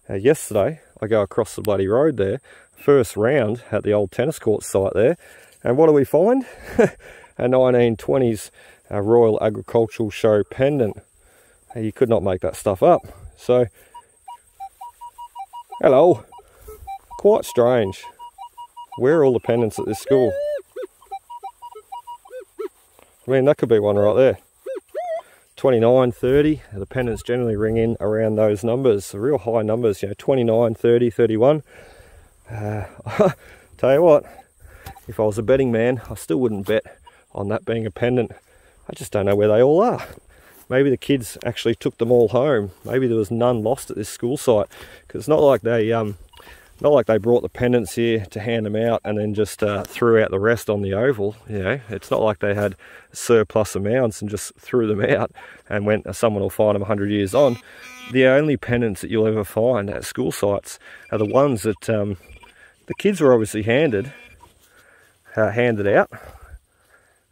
S1: yesterday I go across the bloody road there, first round at the old tennis court site there, and what do we find? A 1920s Royal Agricultural Show pendant. You could not make that stuff up. So, hello. Quite strange. Where are all the pendants at this school? I mean, that could be one right there. 29, 30. The pendants generally ring in around those numbers, the real high numbers, you know, 29, 30, 31. Tell you what, if I was a betting man, I still wouldn't bet on that being a pendant. I just don't know where they all are. Maybe the kids actually took them all home. Maybe there was none lost at this school site, because it's not like they brought the pendants here to hand them out and then just threw out the rest on the oval. You know, it's not like they had surplus amounts and just threw them out and went, someone will find them 100 years on. The only pendants that you'll ever find at school sites are the ones that the kids were obviously handed out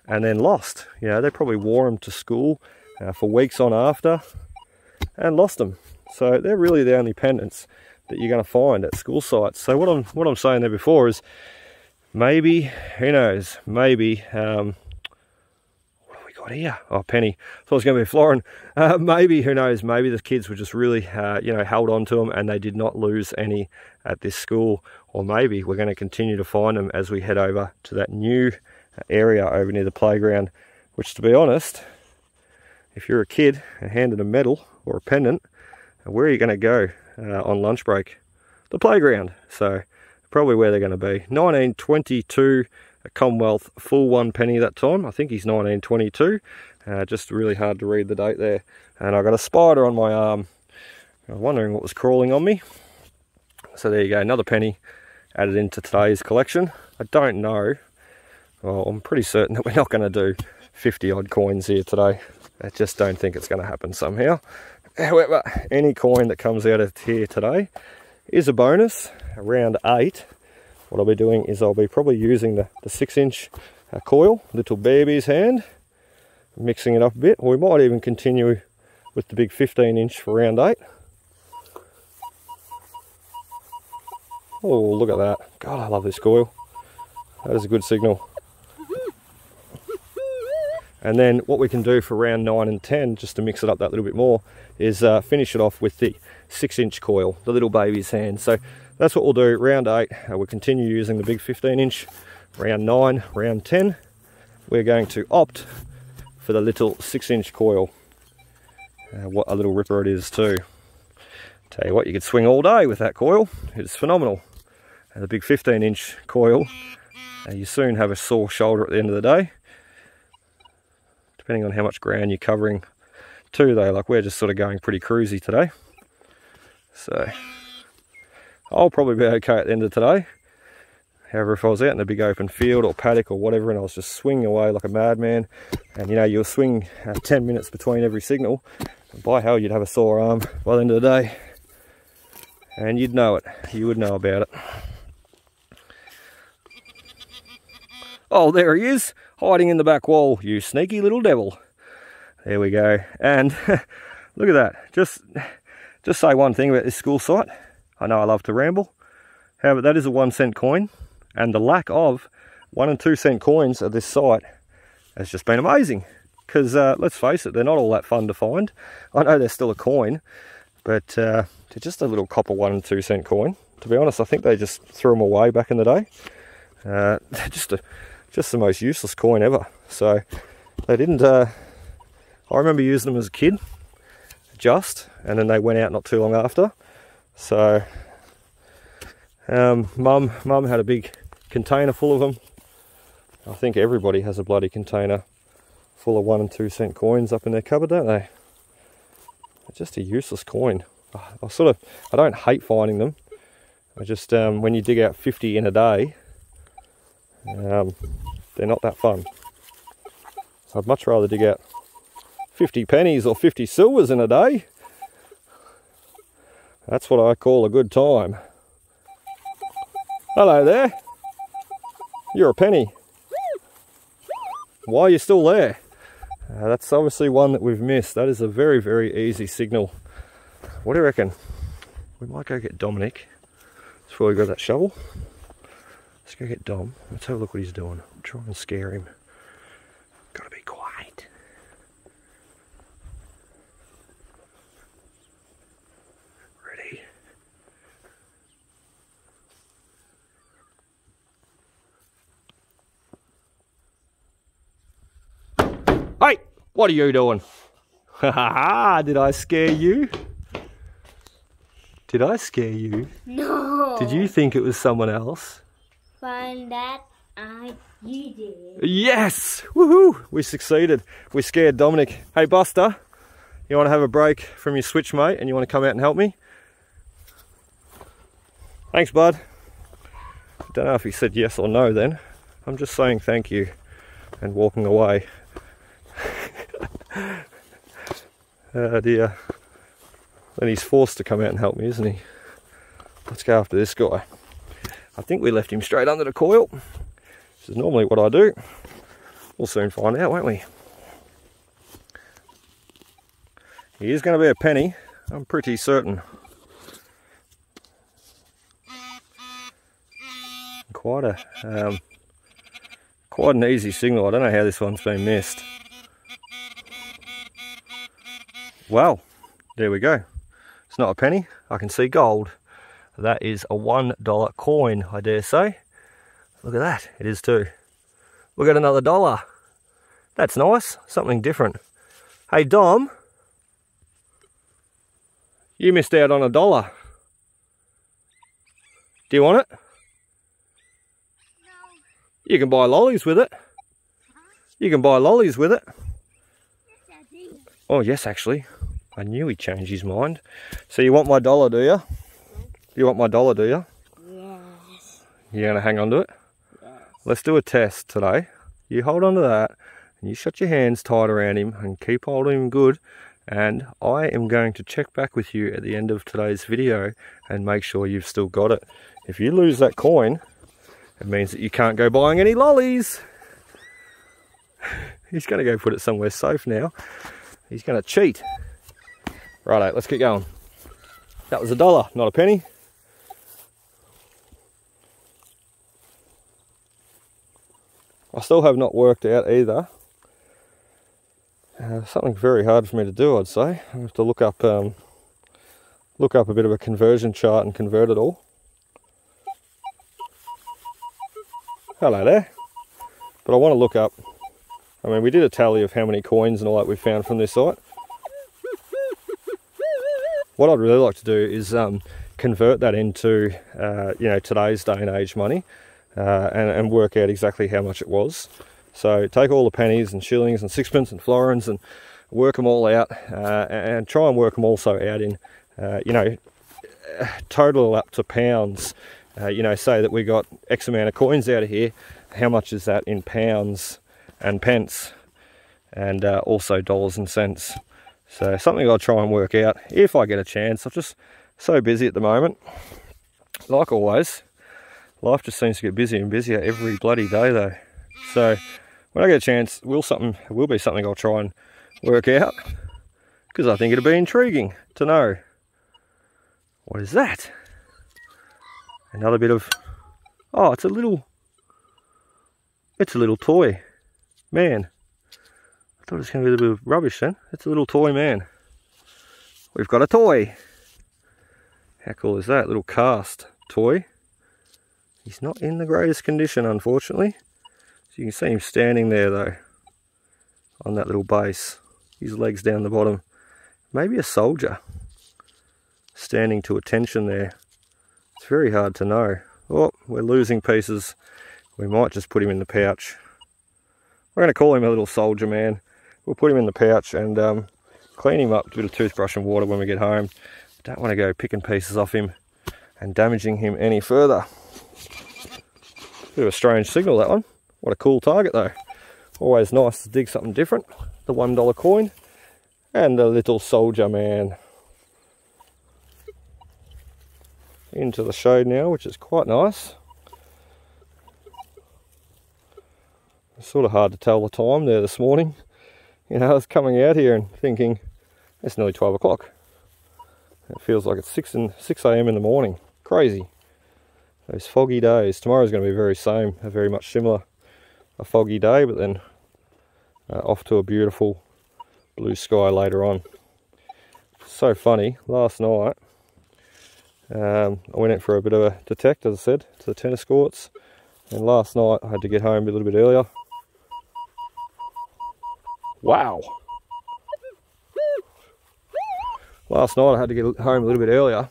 S1: and then lost. You know, they probably wore them to school for weeks on after and lost them. So they're really the only pendants that you're going to find at school sites. So what I'm saying there before is maybe, who knows, maybe what have we got here? Oh, penny. Thought it was going to be Florin. Maybe, who knows, maybe the kids were just really you know, held on to them and they did not lose any at this school. Or maybe we're going to continue to find them as we head over to that new area over near the playground, which, to be honest, if you're a kid and handed a medal or a pendant, where are you going to go on lunch break? The playground. So probably where they're going to be. 1922 Commonwealth, full 1 penny that time. I think he's 1922. Just really hard to read the date there. And I got a spider on my arm. I was wondering what was crawling on me. So there you go, another penny added into today's collection. I don't know. Well, I'm pretty certain that we're not going to do 50 odd coins here today. I just don't think it's going to happen somehow. However, any coin that comes out of here today is a bonus. Around 8, what I'll be doing is I'll be probably using the 6-inch coil, little baby's hand, mixing it up a bit. Or we might even continue with the big 15-inch for round 8. Oh, look at that. God, I love this coil. That is a good signal. And then what we can do for round 9 and 10, just to mix it up that little bit more, is finish it off with the 6-inch coil, the little baby's hand. So that's what we'll do. Round 8, we'll continue using the big 15-inch. Round 9, round 10, we're going to opt for the little 6-inch coil. What a little ripper it is too. Tell you what, you could swing all day with that coil. It's phenomenal. And the big 15-inch coil, you soon have a sore shoulder at the end of the day. Depending on how much ground you're covering too though, like we're just sort of going pretty cruisy today. So I'll probably be okay at the end of today. However, if I was out in a big open field or paddock or whatever and I was just swinging away like a madman, and you know, you'll swing 10 minutes between every signal, by hell you'd have a sore arm by the end of the day. And you'd know it, you would know about it. Oh, there he is, hiding in the back wall, you sneaky little devil. There we go. And look at that. Just say one thing about this school site. I know I love to ramble. However, that is a 1-cent coin. And the lack of 1 and 2 cent coins at this site has just been amazing. Because let's face it, they're not all that fun to find. I know they're still a coin, but they're just a little copper 1 and 2 cent coin. To be honest, I think they just threw them away back in the day. They're just the most useless coin ever. So they didn't, I remember using them as a kid, and then they went out not too long after. So mum had a big container full of them. I think everybody has a bloody container full of 1 and 2 cent coins up in their cupboard, don't they? They're just a useless coin. I don't hate finding them. I just, when you dig out 50 in a day, they're not that fun. So I'd much rather dig out 50 pennies or 50 silvers in a day. That's what I call a good time. Hello there. You're a penny. Why are you still there? That's obviously one that we've missed. That is a very, very easy signal What do you reckon? We might go get Dominic. That's where we got that shovel. Let's go get Dom. Let's have a look what he's doing. Try and scare him. Gotta be quiet. Ready? Hey! What are you doing? Ha ha ha! Did I scare you? Did I scare you?
S2: No.
S1: Did you think it was someone else?
S2: Find that you did.
S1: Yes! Woohoo! We succeeded. We scared Dominic. Hey Buster, you want to have a break from your switch, mate, and you want to come out and help me? Thanks, bud. Don't know if he said yes or no then. I'm just saying thank you and walking away. Oh dear. Then he's forced to come out and help me, isn't he? Let's go after this guy. I think we left him straight under the coil. This is normally what I do. We'll soon find out, won't we? He is going to be a penny, I'm pretty certain. Quite an easy signal. I don't know how this one's been missed. Well, there we go. It's not a penny. I can see gold. That is a $1 coin, I dare say. Look at that. It is too. We got another $1. That's nice. Something different. Hey, Dom. You missed out on $1. Do you want it?
S2: No.
S1: You can buy lollies with it. You can buy lollies with it.
S2: Yes, I do.
S1: Oh, yes, actually. I knew he'd change his mind. So you want my $1, do you? You want my $1, do you?
S2: Yes.
S1: You're going to hang on to it?
S2: Yes.
S1: Let's do a test today. You hold on to that, and you shut your hands tight around him, and keep holding him good. And I am going to check back with you at the end of today's video and make sure you've still got it. If you lose that coin, it means that you can't go buying any lollies. He's going to go put it somewhere safe now. He's going to cheat. Righto, let's keep going. That was $1, not a penny. I still have not worked out either. Something very hard for me to do, I'd say. I have to look up a bit of a conversion chart and convert it all. Hello there. But I want to look up, I mean, we did a tally of how many coins and all that we found from this site. What I'd really like to do is convert that into, you know, today's day and age money, and work out exactly how much it was. So take all the pennies and shillings and sixpence and florins and work them all out, and try and work them also out in, you know, total up to pounds. You know, say that we got X amount of coins out of here. How much is that in pounds and pence, and also dollars and cents? So something I'll try and work out if I get a chance. I'm just so busy at the moment. Like always, life just seems to get busier and busier every bloody day though. So when I get a chance, it will be something I'll try and work out, because I think it'll be intriguing to know. What is that? Another bit of, oh, it's a little toy man. I thought it was going to be a little bit of rubbish then. It's a little toy man. We've got a toy. How cool is that? Little cast toy. He's not in the greatest condition, unfortunately. So you can see him standing there though, on that little base. His legs down the bottom. Maybe a soldier standing to attention there. It's very hard to know. Oh, we're losing pieces. We might just put him in the pouch. We're going to call him a little soldier man. We'll put him in the pouch and clean him up with a bit of toothbrush and water when we get home. Don't want to go picking pieces off him and damaging him any further. Bit of a strange signal, that one. What a cool target though. Always nice to dig something different. The $1 coin and the little soldier man. Into the shade now, which is quite nice. It's sort of hard to tell the time there this morning. You know, I was coming out here and thinking, it's nearly 12 o'clock. It feels like it's 6 a.m. in the morning. Crazy. Those foggy days. Tomorrow's going to be very much similar. A foggy day, but then off to a beautiful blue sky later on. So funny, last night I went out for a bit of a detect, as I said, to the tennis courts, and last night I had to get home a little bit earlier. Wow! Last night I had to get home a little bit earlier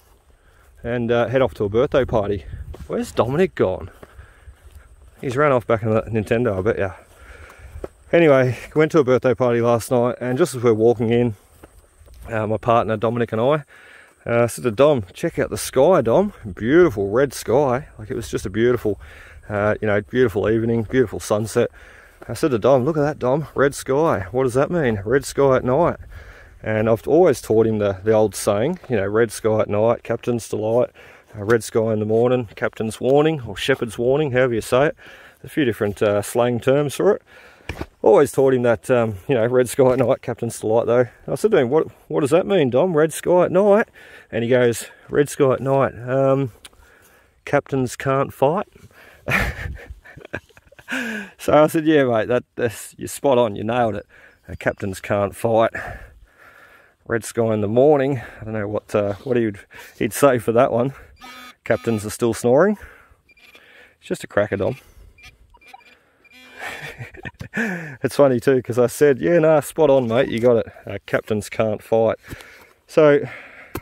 S1: and head off to a birthday party. Where's Dominic gone? He's ran off back in the Nintendo, I bet ya. Anyway, went to a birthday party last night, and just as we're walking in, my partner Dominic and I said to Dom, check out the sky, Dom. Beautiful red sky. Like, it was just a beautiful, beautiful evening, beautiful sunset. I said to Dom, look at that, Dom, red sky. What does that mean? Red sky at night. And I've always taught him the old saying, red sky at night, captain's delight. Red sky in the morning, captain's warning, or shepherd's warning, however you say it. A few different slang terms for it. Always taught him that, red sky at night, captain's delight though. I said to him, what does that mean, Dom? Red sky at night? And he goes, red sky at night, captains can't fight. So I said, yeah mate, you're spot on, you nailed it. Captains can't fight. Red sky in the morning, I don't know what he'd say for that one. Captains are still snoring. It's just a cracker, Dom. It's funny too, because I said, yeah, nah, spot on mate, you got it. Captains can't fight. So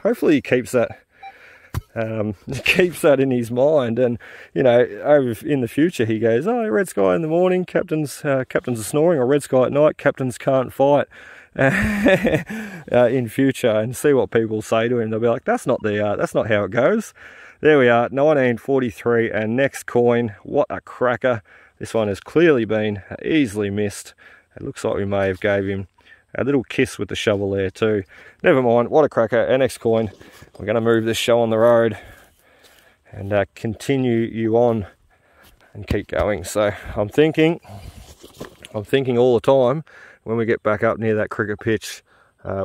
S1: hopefully he keeps that in his mind, and over in the future he goes, oh, red sky in the morning, captains are snoring, or red sky at night, captains can't fight. In future, and see what people say to him. They'll be like, that's not how it goes. There we are, 1943, and next coin. What a cracker. This one has clearly been easily missed. It looks like we may have gave him a little kiss with the shovel there too. Never mind, what a cracker. Our next coin, we're going to move this show on the road and continue you on and keep going. So I'm thinking all the time, when we get back up near that cricket pitch,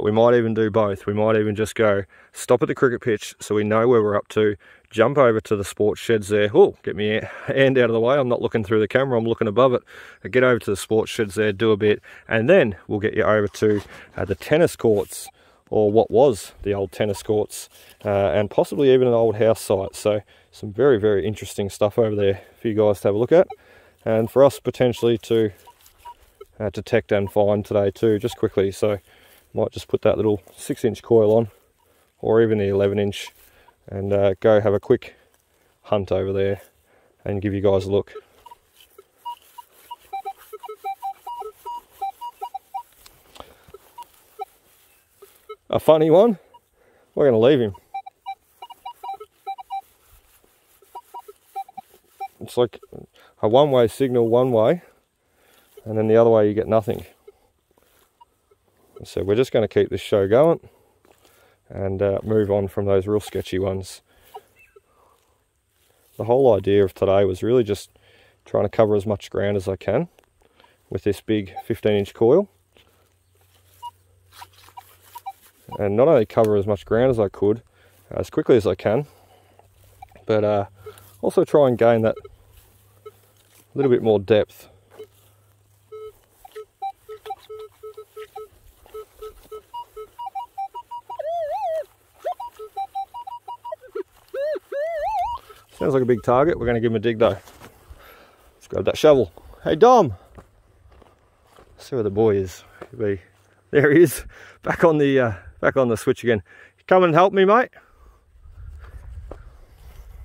S1: we might even do both. We might even just go stop at the cricket pitch so we know where we're up to, jump over to the sports sheds there. Oh, get my hand out of the way. I'm not looking through the camera, I'm looking above it. Get over to the sports sheds there, do a bit, and then we'll get you over to the tennis courts, or what was the old tennis courts, and possibly even an old house site. So some very, very interesting stuff over there for you guys to have a look at, and for us potentially to detect and find today too, just quickly. So might just put that little 6-inch coil on, or even the 11-inch, and go have a quick hunt over there and give you guys a look. A funny one, we're going to leave him. It's like a one-way signal one way, and then the other way you get nothing. So we're just going to keep this show going and move on from those real sketchy ones. The whole idea of today was really just trying to cover as much ground as I can with this big 15-inch coil. And not only cover as much ground as I could, as quickly as I can, but also try and gain that little bit more depth. Sounds like a big target. We're going to give him a dig though. Let's grab that shovel. Hey Dom! See where the boy is. There he is, back on the switch again. Come and help me, mate.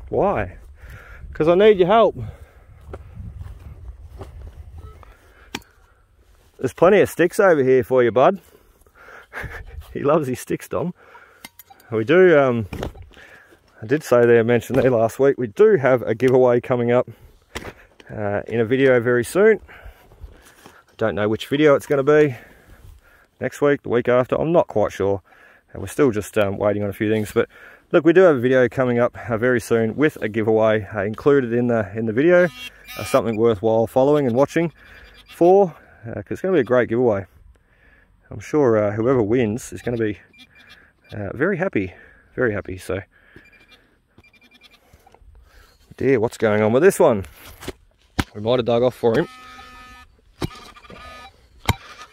S1: Why? Because I need your help. There's plenty of sticks over here for you, bud. He loves his sticks, Dom. We do, I did say there, mentioned there last week, we do have a giveaway coming up in a video very soon. I don't know which video it's going to be. Next week, the week after, I'm not quite sure. We're still just waiting on a few things, but look, we do have a video coming up very soon with a giveaway included in the video. Something worthwhile following and watching for, because it's going to be a great giveaway. I'm sure whoever wins is going to be very happy very happy. So, dear, what's going on with this one? We might have dug off for him.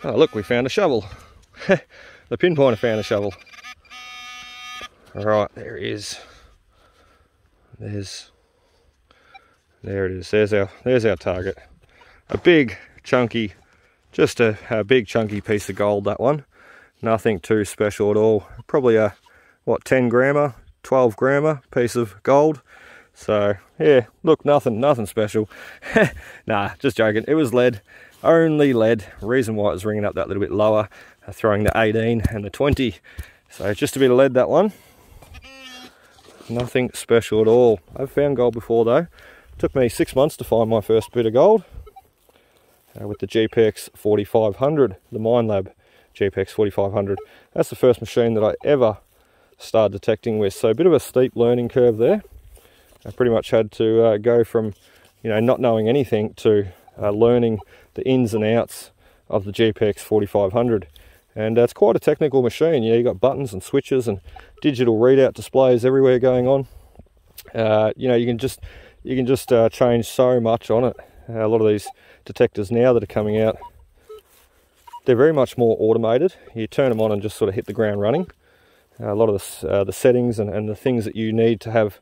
S1: Oh, look, we found a shovel. The pinpointer found a shovel. Alright, there he is. There it is. There's our target. A big, chunky, just a big, chunky piece of gold, that one. Nothing too special at all. Probably a, what, 10 grammer, 12 grammer piece of gold. So, yeah, look, nothing special. Nah, just joking. It was lead. Only lead. Reason why it was ringing up that little bit lower, throwing the 18 and the 20. So just a bit of lead, that one. Nothing special at all. I've found gold before though. It took me 6 months to find my first bit of gold with the GPX 4500, the Minelab GPX 4500. That's the first machine that I ever started detecting with. So a bit of a steep learning curve there. I pretty much had to go from, you know, not knowing anything to learning the ins and outs of the GPX 4500. And it's quite a technical machine. You know, you've got buttons and switches and digital readout displays everywhere going on. You know, you can just change so much on it. A lot of these detectors now that are coming out, they're very much more automated. You turn them on and just sort of hit the ground running. A lot of the settings and the things that you need to have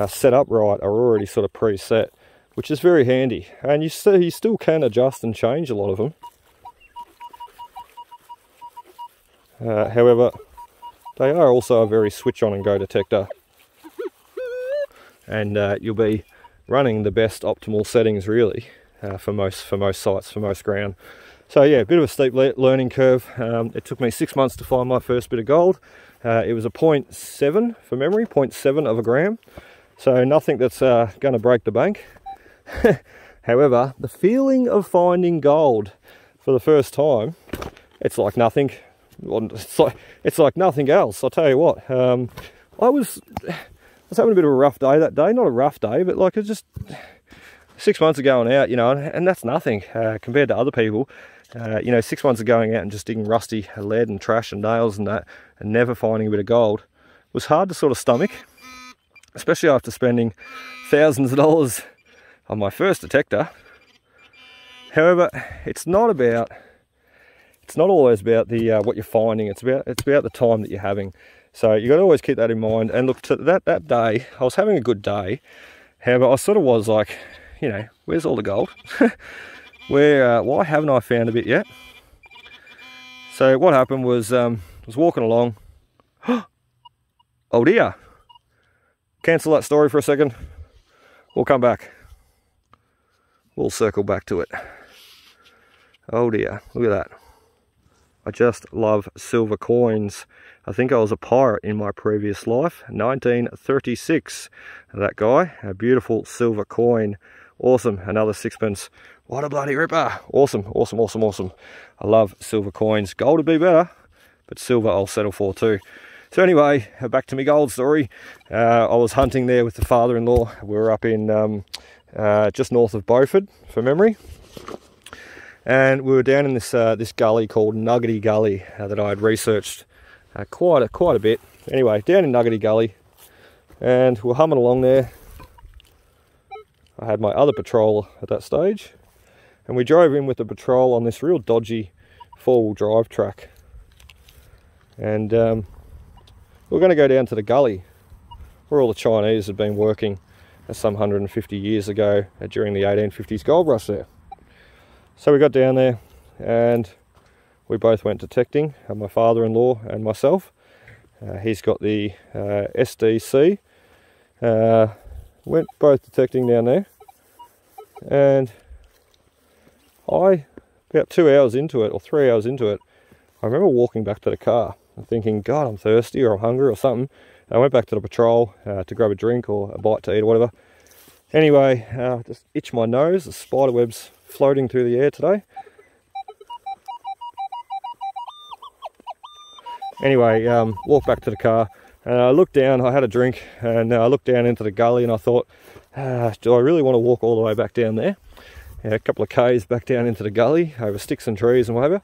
S1: set up right are already sort of preset, which is very handy. And you still can adjust and change a lot of them. However, they are also a very switch on and go detector, and you'll be running the best optimal settings really for most sites, for most ground. So yeah, a bit of a steep learning curve. It took me 6 months to find my first bit of gold. It was a 0.7 for memory, 0.7 of a gram. So nothing that's going to break the bank. However, the feeling of finding gold for the first time, it's like nothing. It's like nothing else. I'll tell you what. I was having a bit of a rough day that day. Not a rough day, but like it's just 6 months of going out, you know, and that's nothing compared to other people. You know, 6 months of going out and just digging rusty lead and trash and nails and that, and never finding a bit of gold was hard to sort of stomach, especially after spending thousands of dollars on my first detector. However, it's not always about the what you're finding. It's about the time that you're having. So you got to always keep that in mind. And look, to that day, I was having a good day. However, I sort of was like, you know, where's all the gold? Why haven't I found a bit yet? So what happened was, I was walking along. Oh dear! Cancel that story for a second. We'll come back. We'll circle back to it. Oh dear! Look at that. I just love silver coins. I think I was a pirate in my previous life. 1936. That guy, a beautiful silver coin. Awesome, another sixpence. What a bloody ripper. Awesome, awesome, awesome, awesome. I love silver coins. Gold would be better, but silver I'll settle for too. So anyway, back to my gold story. I was hunting there with the father-in-law. We were up in just north of Beaufort, for memory. And we were down in this gully called Nuggety Gully that I had researched quite a bit. Anyway, down in Nuggety Gully, and we're humming along there. I had my other patrol at that stage, and we drove in with the patrol on this real dodgy four-wheel drive track. And we're going to go down to the gully where all the Chinese had been working some 150 years ago during the 1850s gold rush there. So we got down there and we both went detecting, my father-in-law and myself. He's got the SDC. Went both detecting down there, and about 2 hours into it, or 3 hours into it, I remember walking back to the car and thinking, God, I'm thirsty or I'm hungry or something. I went back to the patrol to grab a drink or a bite to eat or whatever. Anyway, just itched my nose. The spider webs floating through the air today. Anyway, walked back to the car and I looked down. I had a drink and I looked down into the gully and I thought, do I really want to walk all the way back down there? Yeah, a couple of k's back down into the gully over sticks and trees and whatever.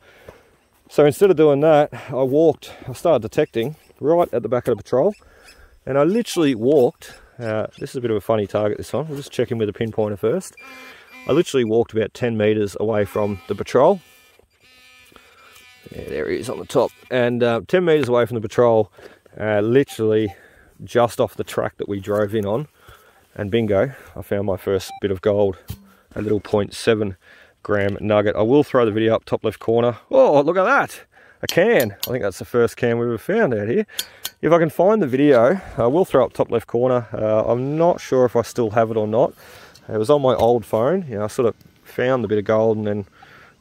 S1: So instead of doing that, I started detecting right at the back of the patrol. And I literally walked, this is a bit of a funny target this one, we'll just check in with a pinpointer first. I literally walked about 10 metres away from the patrol. Yeah, there he is on the top. And 10 metres away from the patrol, literally just off the track that we drove in on. And bingo, I found my first bit of gold, a little 0.7 gram nugget. I will throw the video up top left corner. Oh, look at that, a can. I think that's the first can we've ever found out here. If I can find the video, I will throw up top left corner. I'm not sure if I still have it or not. It was on my old phone. You know, I sort of found the bit of gold and then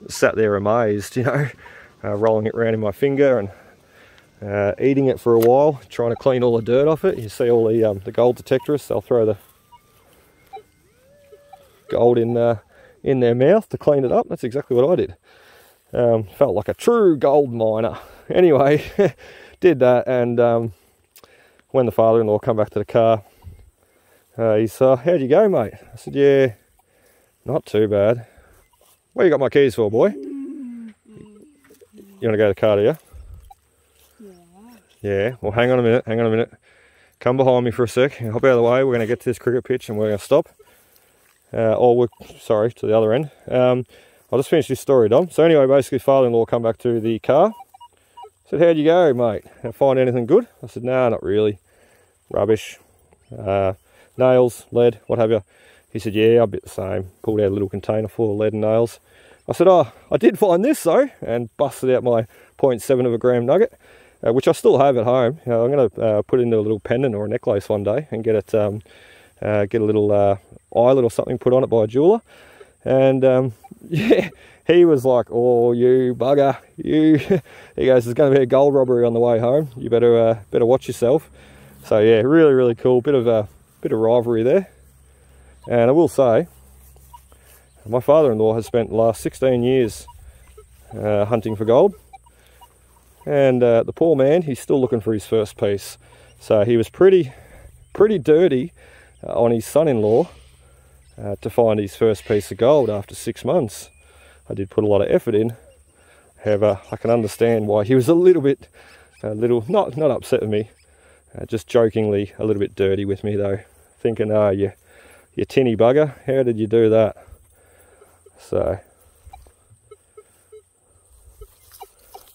S1: sat there amazed, you know, rolling it around in my finger and eating it for a while, trying to clean all the dirt off it. You see all the gold detectorists, they'll throw the gold in their mouth to clean it up. That's exactly what I did. Felt like a true gold miner. Anyway, did that, and when the father-in-law come back to the car, he said, "How'd you go, mate?" I said, "Yeah, not too bad." "What you got my keys for, boy?" "You want to go to the car, do you?" "Yeah." "Well, hang on a minute. Come behind me for a sec. Hop out of the way. We're going to get to this cricket pitch and we're going to stop. Sorry, to the other end. I'll just finish this story, Dom. So anyway, basically, father-in-law come back to the car. Said, "How'd you go, mate? Find anything good?" I said, "No, not really. Rubbish. Nails, lead, what have you." He said, "Yeah, I bit the same." Pulled out a little container full of lead and nails. I said, "Oh, I did find this though," and busted out my 0.7 of a gram nugget, which I still have at home. You know, I'm going to put it into a little pendant or a necklace one day and get it, get a little eyelet or something put on it by a jeweller. And yeah, he was like, "Oh, you bugger, you." He goes, "There's going to be a gold robbery on the way home. You better watch yourself." So yeah, really, really cool. Bit of rivalry there. And I will say, my father-in-law has spent the last 16 years hunting for gold. And the poor man, he's still looking for his first piece. So he was pretty dirty on his son-in-law to find his first piece of gold after 6 months. I did put a lot of effort in. However, I can understand why he was a little not upset with me, just jokingly a little bit dirty with me though, thinking, "Oh, you tinny bugger, how did you do that?" So,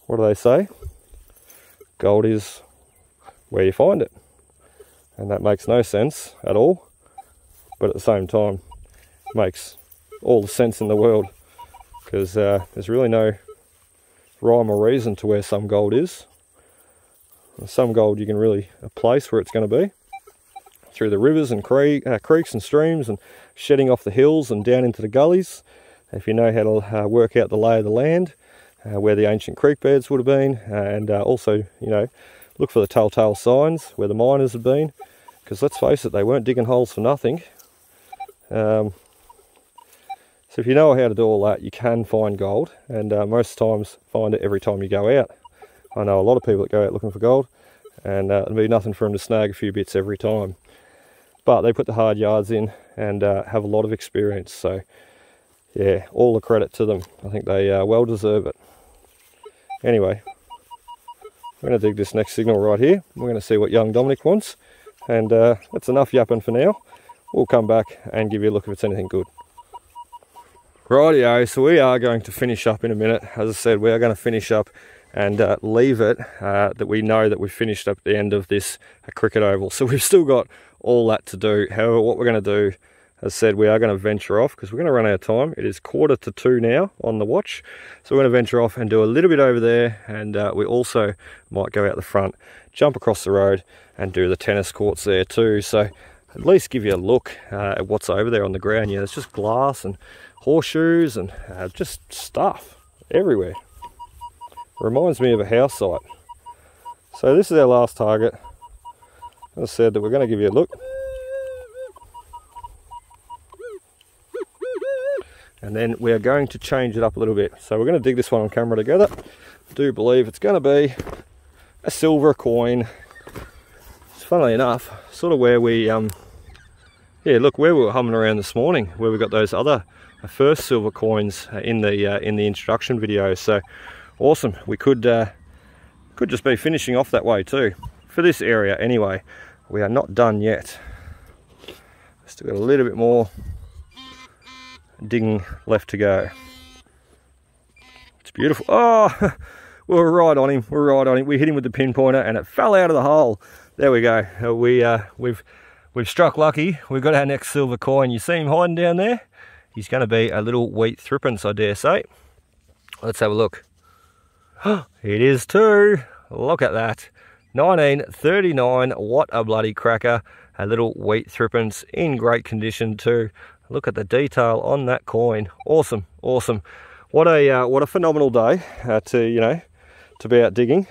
S1: what do they say? Gold is where you find it. And that makes no sense at all, but at the same time makes all the sense in the world, because there's really no rhyme or reason to where some gold is. Some gold you can really place where it's going to be, through the rivers and creeks and streams, and shedding off the hills and down into the gullies. If you know how to work out the lay of the land, where the ancient creek beds would have been, and also, you know, look for the telltale signs where the miners have been, because let's face it, they weren't digging holes for nothing. So if you know how to do all that, you can find gold, and most times find it every time you go out. I know a lot of people that go out looking for gold, and there'll be nothing for them to snag a few bits every time. But they put the hard yards in and have a lot of experience. So yeah, all the credit to them. I think they well deserve it. Anyway, we're going to dig this next signal right here. We're going to see what young Dominic wants. And that's enough yapping for now. We'll come back and give you a look if it's anything good. Rightio, so we are going to finish up in a minute. As I said, we are going to finish up and leave it that we know that we've finished up at the end of this cricket oval. So we've still got all that to do. However, what we're going to do, as I said, we are going to venture off because we're going to run out of time. It is 1:45 now on the watch. So we're going to venture off and do a little bit over there, and we also might go out the front, jump across the road and do the tennis courts there too. So at least give you a look at what's over there on the ground. Yeah, it's just glass and horseshoes and just stuff everywhere. Reminds me of a house site. So this is our last target. As I said, that we're going to give you a look. And then we are going to change it up a little bit. So we're going to dig this one on camera together. I do believe it's going to be a silver coin. It's funnily enough, sort of where we, yeah, look, where we were humming around this morning, where we got those other first silver coins in the introduction video. So awesome. We could just be finishing off that way too, for this area anyway. we are not done yet. Still got a little bit more digging left to go. It's beautiful. Oh, we're right on him. We're right on him. We hit him with the pinpointer and it fell out of the hole. There we go. We've struck lucky. We've got our next silver coin. You see him hiding down there? He's going to be a little wheat threepence, I dare say. Let's have a look. It is too. Look at that. 1939. What a bloody cracker. A little wheat threepence in great condition too. Look at the detail on that coin. Awesome, awesome. What a phenomenal day to be out digging,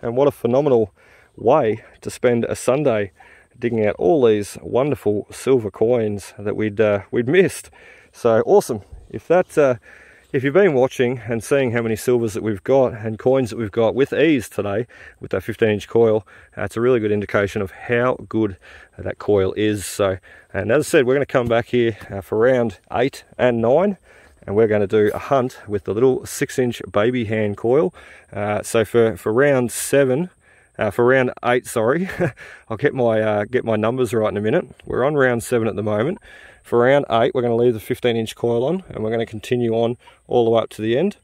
S1: and what a phenomenal way to spend a Sunday digging out all these wonderful silver coins that we'd missed. So awesome. If you've been watching and seeing how many silvers that we've got and coins that we've got with ease today with that 15-inch coil, it's a really good indication of how good that coil is. So, and as I said, we're going to come back here for round 8 and 9, and we're going to do a hunt with the little 6-inch baby hand coil. So for round 7, for round 8, sorry, I'll get my numbers right in a minute. We're on round 7 at the moment. For round 8, we're going to leave the 15-inch coil on, and we're going to continue on all the way up to the end.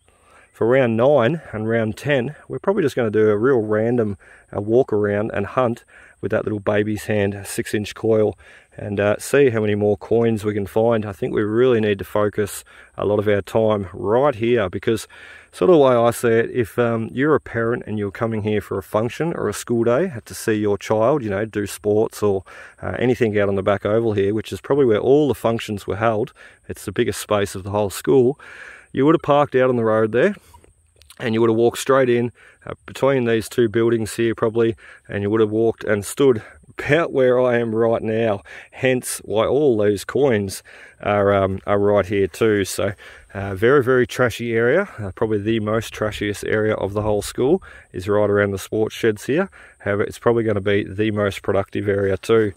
S1: For round 9 and round 10, we're probably just going to do a real random walk around and hunt with that little baby's hand 6-inch coil, and see how many more coins we can find. I think we really need to focus a lot of our time right here, because sort of the way I see it, if you're a parent and you're coming here for a function or a school day to see your child, do sports or anything out on the back oval here, which is probably where all the functions were held, it's the biggest space of the whole school, you would have parked out on the road there, and you would have walked straight in between these two buildings here probably, and you would have walked and stood about where I am right now, hence why all those coins are right here too. So very, very trashy area. Probably the most trashiest area of the whole school is right around the sports sheds here. However, it's probably going to be the most productive area too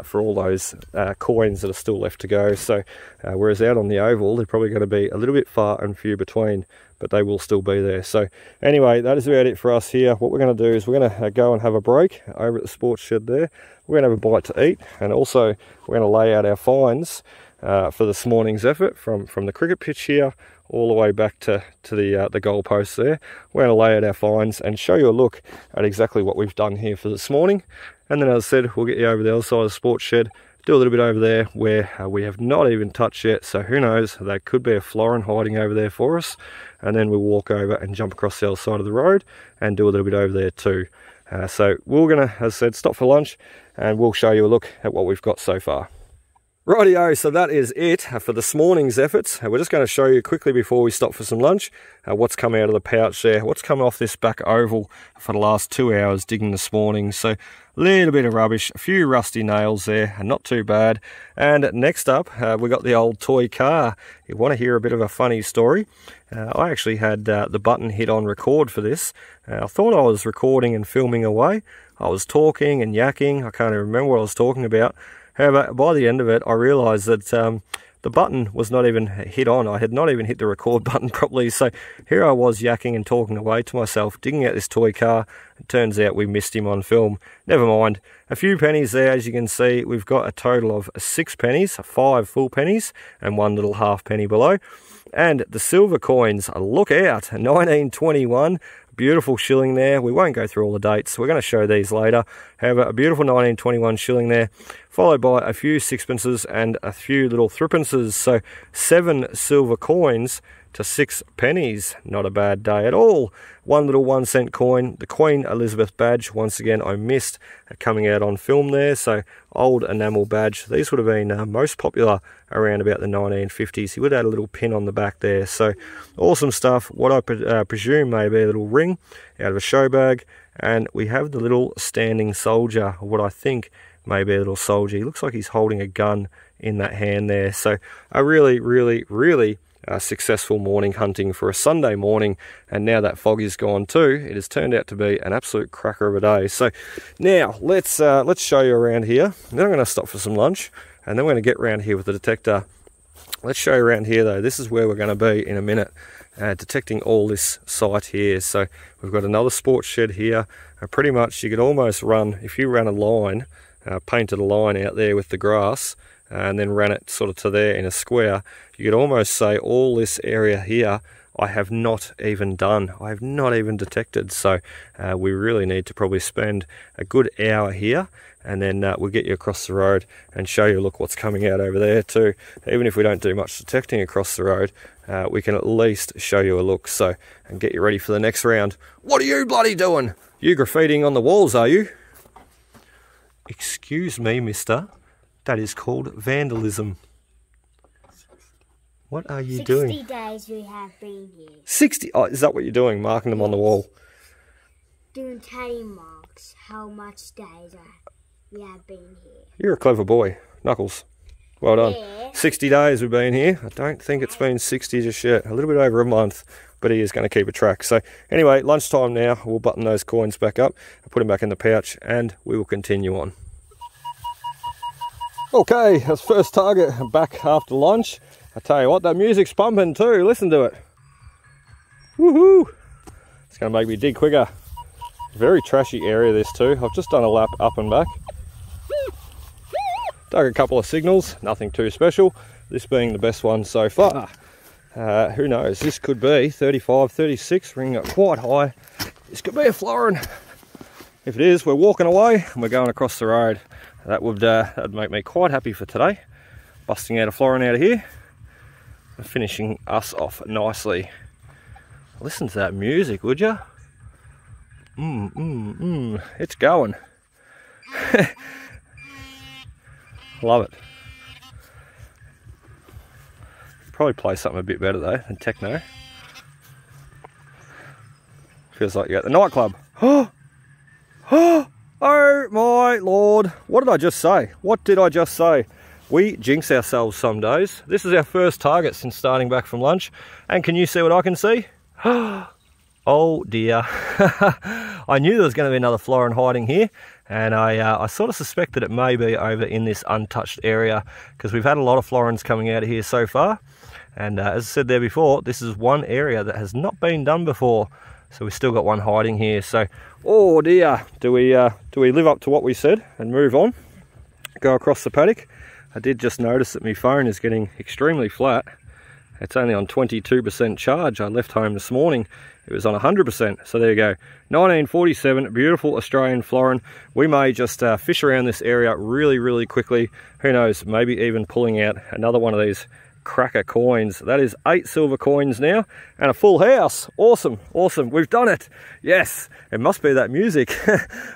S1: for all those coins that are still left to go. So whereas out on the oval, they're probably going to be a little bit far and few between, but they will still be there. So anyway, that is about it for us here. What we're going to do is we're going to go and have a break over at the sports shed there. We're going to have a bite to eat, and also we're going to lay out our finds for this morning's effort from the cricket pitch here all the way back to the goal post there. We're going to lay out our finds and show you a look at exactly what we've done here for this morning. And then, as I said, we'll get you over the other side of the sports shed, do a little bit over there where we have not even touched yet. So who knows, there could be a florin hiding over there for us. And then we'll walk over and jump across the other side of the road and do a little bit over there too. So we're going to, as I said, stop for lunch, and we'll show you a look at what we've got so far. Rightio, so that is it for this morning's efforts. We're just going to show you quickly before we stop for some lunch what's come out of the pouch there, what's come off this back oval for the last 2 hours digging this morning. So a little bit of rubbish, a few rusty nails there, not too bad. And next up, we got the old toy car. You want to hear a bit of a funny story? I actually had the button hit on record for this. I thought I was recording and filming away. I was talking and yakking. I can't even remember what I was talking about. However, by the end of it, I realised that the button was not even hit on. I had not even hit the record button properly. So here I was yakking and talking away to myself, digging out this toy car. It turns out we missed him on film. Never mind. A few pennies there, as you can see. We've got a total of 6 pennies, 5 full pennies, and 1 little half penny below. And the silver coins, look out, 1921. Beautiful shilling there. We won't go through all the dates. We're going to show these later. However, a beautiful 1921 shilling there, followed by a few sixpences and a few little threepences. So 7 silver coins to 6 pennies. Not a bad day at all. 1 little 1-cent coin, the Queen Elizabeth badge. Once again, I missed coming out on film there. So old enamel badge. These would have been most popular around about the 1950s. He would have had a little pin on the back there. So awesome stuff. What I presume may be a little ring out of a show bag. And we have the little standing soldier, what I think may be a little soldier. He looks like he's holding a gun in that hand there. So a really, really, really successful morning hunting for a Sunday morning, and now that fog is gone too, it has turned out to be an absolute cracker of a day. So now let's show you around here. Then I'm going to stop for some lunch, and then we're going to get around here with the detector. Let's show you around here though. This is where we're going to be in a minute, detecting all this site here. So we've got another sports shed here. Pretty much you could almost run, if you ran a line painted a line out there with the grass, and then ran it sort of to there in a square, you could almost say all this area here I have not even done. I have not even detected. So we really need to probably spend a good hour here, and then we'll get you across the road and show you, look, what's coming out over there too. Even if we don't do much detecting across the road, we can at least show you a look, so, and get you ready for the next round. What are you bloody doing? You graffitiing on the walls, are you? Excuse me, mister. That is called vandalism. What are you doing?
S2: 60 days we have been here.
S1: 60? Oh, is that what you're doing? Marking them on the wall?
S2: Doing tally marks, how much days we have been here.
S1: You're a clever boy, Knuckles. Well done.
S2: Yeah.
S1: 60 days we've been here. I don't think it's been 60 just yet. A little bit over a month, but he is going to keep a track. So anyway, lunchtime now. We'll button those coins back up, put them back in the pouch, and we will continue on. Okay, that's first target back after lunch. I tell you what, that music's pumping too. Listen to it. Woohoo! It's going to make me dig quicker. Very trashy area this too. I've just done a lap up and back. Dug a couple of signals, nothing too special. This being the best one so far. Who knows, this could be 35, 36, ringing up quite high. This could be a florin. If it is, we're walking away and we're going across the road. That'd make me quite happy for today. Busting out a florin out of here and finishing us off nicely. Listen to that music, would you? It's going. Love it. Probably play something a bit better though than techno. Feels like you're at the nightclub. Oh my lord. What did I just say? What did I just say? We jinx ourselves some days. This is our first target since starting back from lunch. And can you see what I can see? Oh dear. I knew there was going to be another florin hiding here, and I sort of suspect that it may be over in this untouched area, because we've had a lot of florins coming out of here so far. And as I said there before, this is one area that has not been done before. So we've still got one hiding here. So, oh dear, do we live up to what we said and move on? Go across the paddock. I did just notice that my phone is getting extremely flat. It's only on 22% charge. I left home this morning. It was on 100%. So there you go. 1947, beautiful Australian florin. We may just fish around this area really, really quickly. Who knows, maybe even pulling out another one of these cracker coins. That is 8 silver coins now and a full house. Awesome, awesome. We've done it. Yes, it must be that music.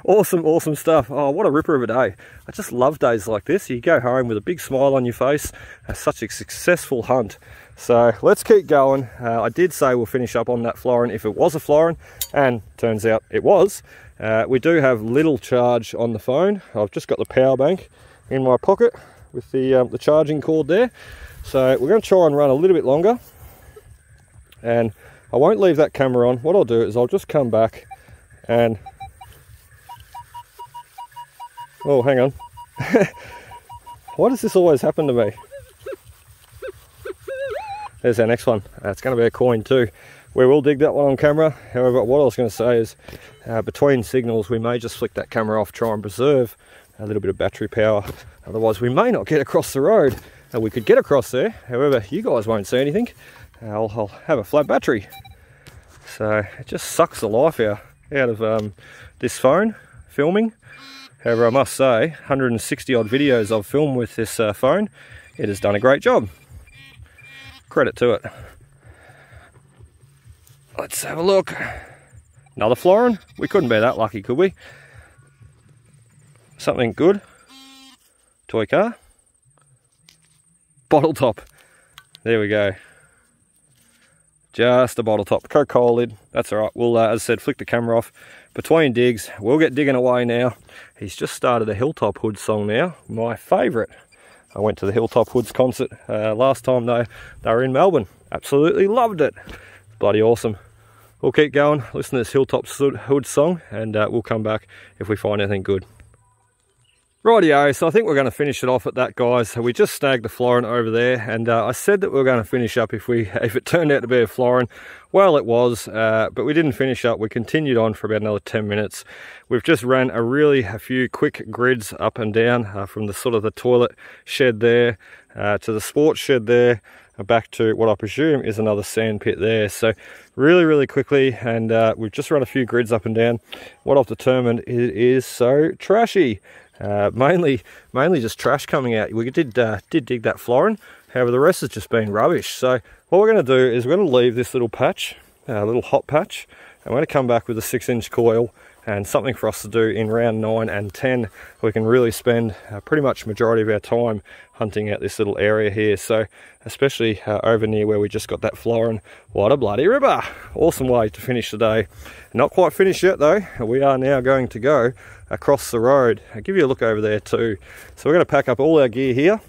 S1: Awesome, awesome stuff. Oh, what a ripper of a day. I just love days like this. You go home with a big smile on your face. Such a successful hunt. So let's keep going. I did say we'll finish up on that florin if it was a florin, and turns out it was. We do have little charge on the phone. I've just got the power bank in my pocket with the charging cord there. So we're going to try and run a little bit longer, and I won't leave that camera on. What I'll do is I'll just come back and... Oh, hang on. Why does this always happen to me? There's our next one. It's going to be a coin too. We will dig that one on camera. However, what I was going to say is between signals we may just flick that camera off, try and preserve a little bit of battery power. Otherwise we may not get across the road. We could get across there, however you guys won't see anything. I'll have a flat battery. So it just sucks the life out of this phone filming. However, I must say, 160 odd videos I've filmed with this phone. It has done a great job. Credit to it. Let's have a look. Another florin. We couldn't be that lucky, could we? Something good. Toy car. Bottle top. There we go. Just a bottle top. Coil lid. That's alright. We'll, as I said, flick the camera off. Between digs, we'll get digging away now. He's just started a Hilltop Hoods song now. My favourite. I went to the Hilltop Hoods concert last time they were in Melbourne. Absolutely loved it. Bloody awesome. We'll keep going. Listen to this Hilltop Hoods song, and we'll come back if we find anything good. Rightio, so I think we're going to finish it off at that, guys. So we just snagged the florin over there, and I said that we were going to finish up if it turned out to be a florin. Well, it was, but we didn't finish up. We continued on for about another 10 minutes. We've just ran a few quick grids up and down from the sort of the toilet shed there to the sports shed there, back to what I presume is another sand pit there. So really quickly, and we've just run a few grids up and down. What I've determined it is so trashy. Mainly just trash coming out. We did dig that florin, however the rest has just been rubbish. So what we're going to do is we're going to leave this little patch, little hot patch, and we're going to come back with a 6-inch coil and something for us to do in round 9 and 10. We can really spend pretty much majority of our time hunting out this little area here. So especially over near where we just got that florin. What a bloody ripper! Awesome way to finish the day. Not quite finished yet though. We are now going to go across the road. I'll give you a look over there too. So we're going to pack up all our gear here,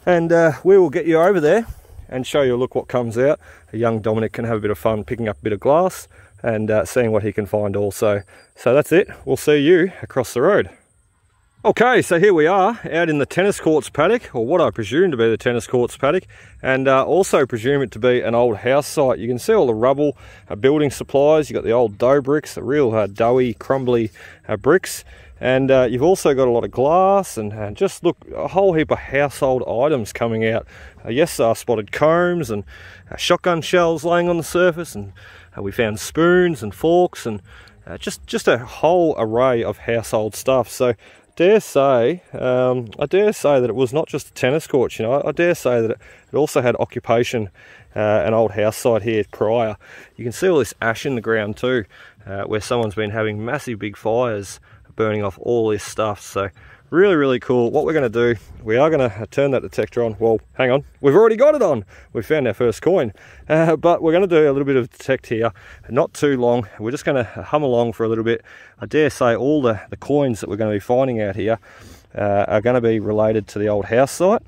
S1: and we will get you over there and show you a look what comes out. A young Dominic can have a bit of fun picking up a bit of glass and seeing what he can find also. So that's it. We'll see you across the road. Okay, so here we are out in the tennis courts paddock, or what I presume to be the tennis courts paddock, and also presume it to be an old house site. You can see all the rubble, building supplies. You've got the old dough bricks, the real doughy, crumbly bricks, and you've also got a lot of glass and just look, a whole heap of household items coming out. Yes, I spotted combs and shotgun shells laying on the surface, and we found spoons and forks and just a whole array of household stuff. So I dare say that it was not just a tennis court, you know. I dare say that it also had occupation, an old house site here prior. You can see all this ash in the ground too, where someone's been having massive big fires burning off all this stuff. So really cool. What we're going to do, we are going to turn that detector on. Well, hang on, we've already got it on. We found our first coin, but we're going to do a little bit of detect here, not too long. We're just going to hum along for a little bit. I dare say all the coins that we're going to be finding out here are going to be related to the old house site,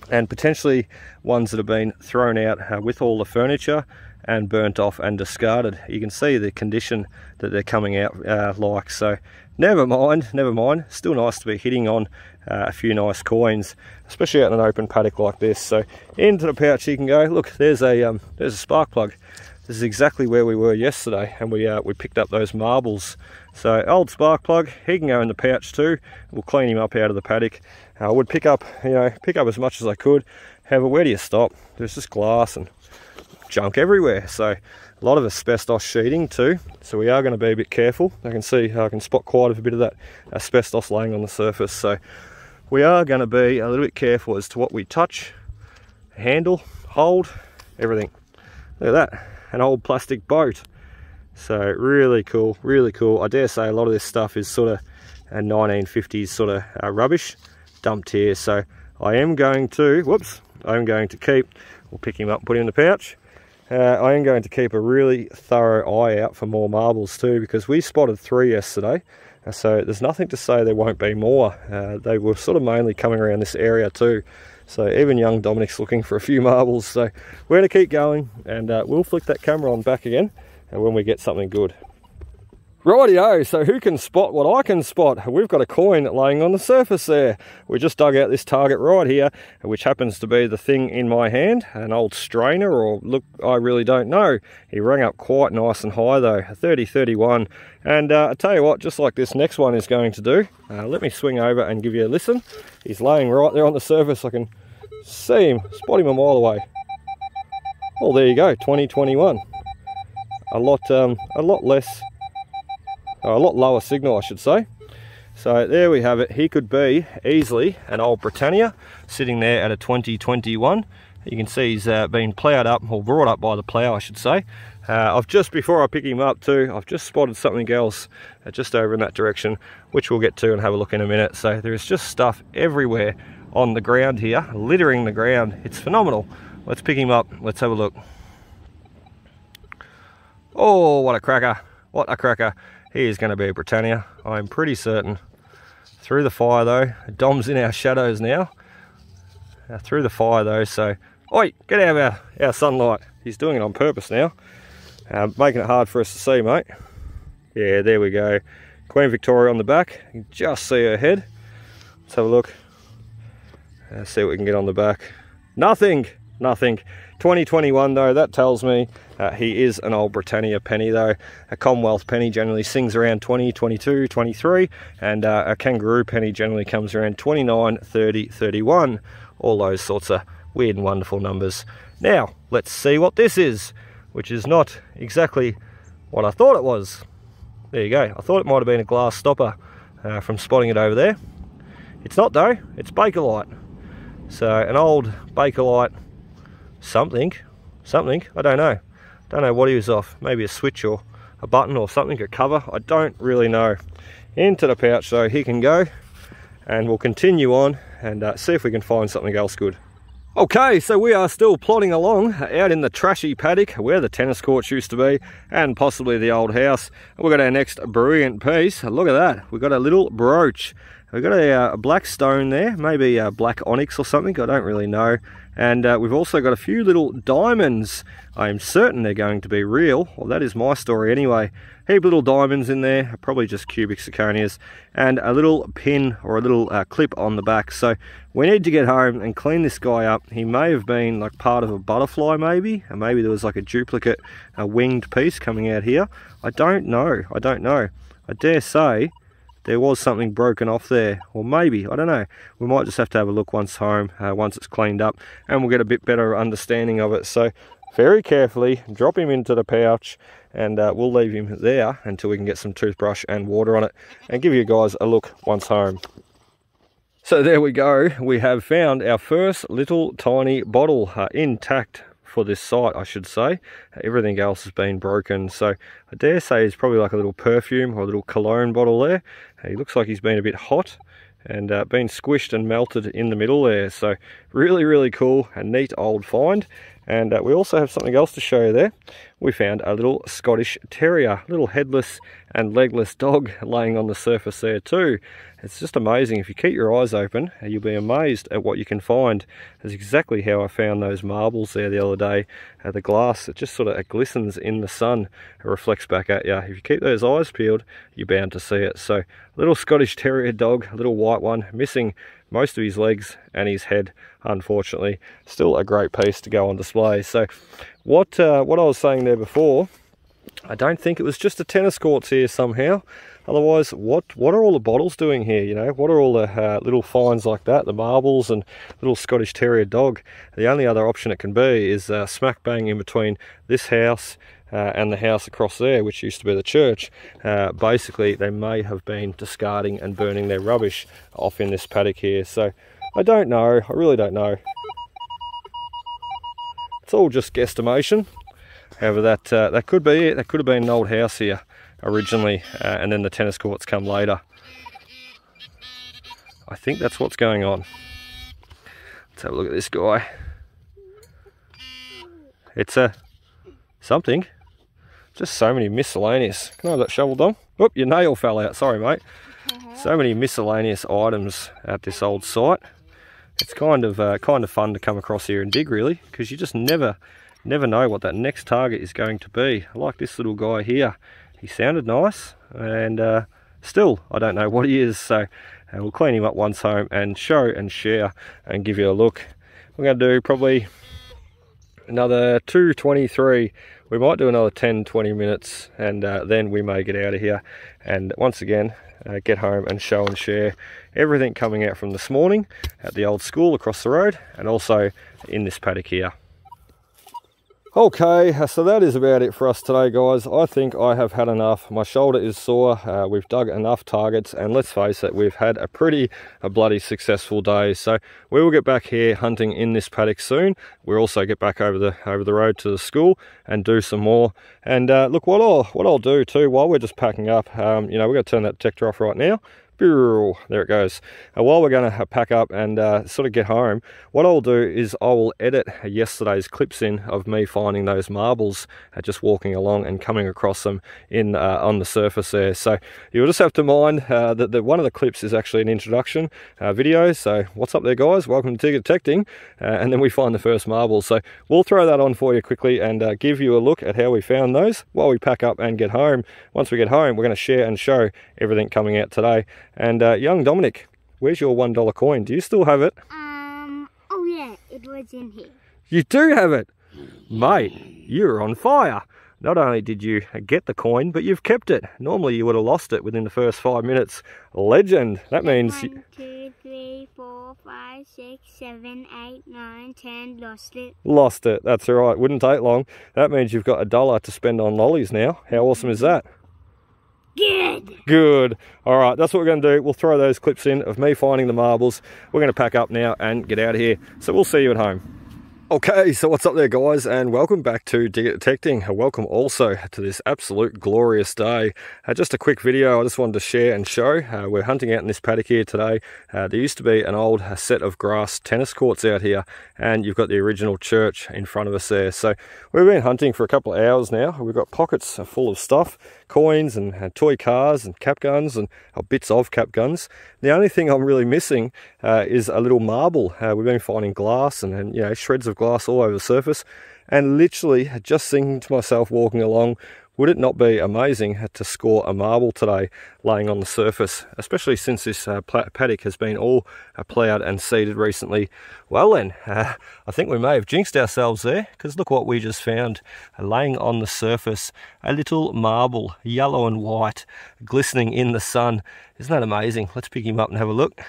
S1: and potentially ones that have been thrown out with all the furniture and burnt off and discarded. You can see the condition that they're coming out like. So never mind, still nice to be hitting on a few nice coins, especially out in an open paddock like this. So into the pouch you can go. Look, there's a spark plug. This is exactly where we were yesterday, and we picked up those marbles. So old spark plug, he can go in the pouch too. We'll clean him up out of the paddock. I would pick up as much as I could. However, where do you stop? There's just glass and junk everywhere. So a lot of asbestos sheeting too. So we are going to be a bit careful. I can spot quite a bit of that asbestos laying on the surface. So we are going to be a little bit careful as to what we touch, handle, hold, everything. Look at that, an old plastic boat. So really cool. I dare say a lot of this stuff is sort of 1950s sort of rubbish dumped here. So I am going to keep, we'll pick him up, put him in the pouch. I am going to keep a really thorough eye out for more marbles too, because we spotted 3 yesterday. So there's nothing to say there won't be more. They were sort of mainly coming around this area too. So even young Dominic's looking for a few marbles. So we're going to keep going, and we'll flick that camera on back again when we get something good. Rightio, so who can spot what I can spot? We've got a coin laying on the surface there. We just dug out this target right here, which happens to be the thing in my hand, an old strainer, or look, I really don't know. He rang up quite nice and high though, a 30-31. And I tell you what, just like this next one is going to do, let me swing over and give you a listen. He's laying right there on the surface. I can see him, spot him a mile away. Oh, there you go, 20-21. A lot lower signal, I should say. So there we have it. He could be easily an old Britannia sitting there at a 20-21. You can see he's been ploughed up, or brought up by the plough, I should say. Before I pick him up too, I've just spotted something else just over in that direction, which we'll get to and have a look in a minute. So there's just stuff everywhere on the ground here, littering the ground. It's phenomenal. Let's pick him up. Let's have a look. Oh, what a cracker. What a cracker. He is going to be a Britannia, I'm pretty certain. Through the fire though. Dom's in our shadows now. Through the fire though, so... Oi, get out of our sunlight. He's doing it on purpose now. Making it hard for us to see, mate. Yeah, there we go. Queen Victoria on the back. You can just see her head. Let's have a look. See what we can get on the back. Nothing. 2021 though, that tells me he is an old Britannia penny though. A Commonwealth penny generally sings around 20, 22, 23, and a kangaroo penny generally comes around 29, 30, 31. All those sorts of weird and wonderful numbers. Now, let's see what this is, which is not exactly what I thought it was. There you go. I thought it might have been a glass stopper from spotting it over there. It's not though, it's Bakelite. So an old Bakelite something, I don't know. Don't know what he was off. Maybe a switch or a button or something, a cover. I don't really know. Into the pouch though he can go, and we'll continue on and see if we can find something else good. Okay, so we are still plodding along out in the trashy paddock where the tennis courts used to be and possibly the old house. We've got our next brilliant piece. Look at that. We've got a little brooch. We've got a black stone there, maybe a black onyx or something, I don't really know. And we've also got a few little diamonds. I'm certain they're going to be real. Well, that is my story anyway. Heap little diamonds in there, probably just cubic zirconias, and a little pin or a little clip on the back. So we need to get home and clean this guy up. He may have been like part of a butterfly maybe, and maybe there was like a duplicate winged piece coming out here. I don't know. I dare say there was something broken off there, or maybe, I don't know. We might just have to have a look once home, once it's cleaned up, and we'll get a bit better understanding of it. So very carefully drop him into the pouch, and we'll leave him there until we can get some toothbrush and water on it and give you guys a look once home. So there we go, we have found our first little tiny bottle, intact for this site, I should say. Everything else has been broken, so I dare say it's probably like a little perfume or a little cologne bottle there. He looks like he's been a bit hot and been squished and melted in the middle there. So really cool, a neat old find. And we also have something else to show you there. We found a little Scottish Terrier, little headless and legless dog laying on the surface there too. It's just amazing. If you keep your eyes open, you'll be amazed at what you can find. That's exactly how I found those marbles there the other day. The glass, it just sort of glistens in the sun. It reflects back at you. If you keep those eyes peeled, you're bound to see it. So, little Scottish Terrier dog, a little white one, missing most of his legs and his head, unfortunately. Still a great piece to go on display. So what I was saying there before, I don't think it was just the tennis courts here somehow. Otherwise, what are all the bottles doing here? You know, what are all the little finds like that, the marbles and little Scottish Terrier dog? The only other option it can be is smack bang in between this house and the house across there, which used to be the church. Basically, they may have been discarding and burning their rubbish off in this paddock here. So I don't know. I really don't know. It's all just guesstimation. However, that could be it. That could have been an old house here originally, and then the tennis courts come later. I think that's what's going on. Let's have a look at this guy. It's a something. Just so many miscellaneous. Can I have that shovel, Dom? Whoop, your nail fell out. Sorry, mate. So many miscellaneous items at this old site. It's kind of fun to come across here and dig, really, because you just never know what that next target is going to be. I like this little guy here. He sounded nice, and still, I don't know what he is. So we'll clean him up once home and show and share and give you a look. We're going to do probably another 2:23. We might do another 10-20 minutes, and then we may get out of here and once again get home and show and share everything coming out from this morning at the old school across the road, and also in this paddock here. Okay, so that is about it for us today, guys. I think I have had enough. My shoulder is sore. We've dug enough targets, and let's face it, we've had a bloody successful day. So we will get back here hunting in this paddock soon. We'll also get back over the road to the school and do some more. And look, what I'll do too while we're just packing up. You know, we're going to turn that detector off right now. There it goes. While we're going to pack up and sort of get home, what I'll do is I will edit yesterday's clips in of me finding those marbles, just walking along and coming across them in on the surface there. So you'll just have to mind that one of the clips is actually an introduction video. So what's up there, guys? Welcome to TIGER Detecting. And then we find the first marbles. So we'll throw that on for you quickly and give you a look at how we found those while we pack up and get home. Once we get home, we're going to share and show everything coming out today. And young Dominic, Where's your $1 coin? Do you still have it?
S2: Oh yeah, it was in here.
S1: You do have it? Mate, you're on fire. Not only did you get the coin, but you've kept it. Normally you would have lost it within the first 5 minutes. Legend. That means...
S2: 1, 2, 3, 4, 5, 6, 7, 8, 9, 10, lost it.
S1: Lost it, that's all right. Wouldn't take long. That means you've got $1 to spend on lollies now. How awesome is that?
S2: Good.
S1: Good. All right, that's what we're going to do. We'll throw those clips in of me finding the marbles. We're going to pack up now and get out of here. So we'll see you at home. Okay, so what's up there, guys, and welcome back to Dig It Detecting. Welcome also to this absolute glorious day. Just a quick video I just wanted to share and show. We're hunting out in this paddock here today. There used to be an old set of grass tennis courts out here, and you've got the original church in front of us there. So we've been hunting for a couple of hours now. We've got pockets full of stuff, coins and toy cars and cap guns and bits of cap guns. The only thing I'm really missing is a little marble. We've been finding glass and you know, shreds of glass all over the surface, and literally just thinking to myself walking along, would it not be amazing to score a marble today laying on the surface, especially since this paddock has been all ploughed and seeded recently. Well then, I think we may have jinxed ourselves there, because look what we just found laying on the surface, a little marble, yellow and white, glistening in the sun. Isn't that amazing? Let's pick him up and have a look.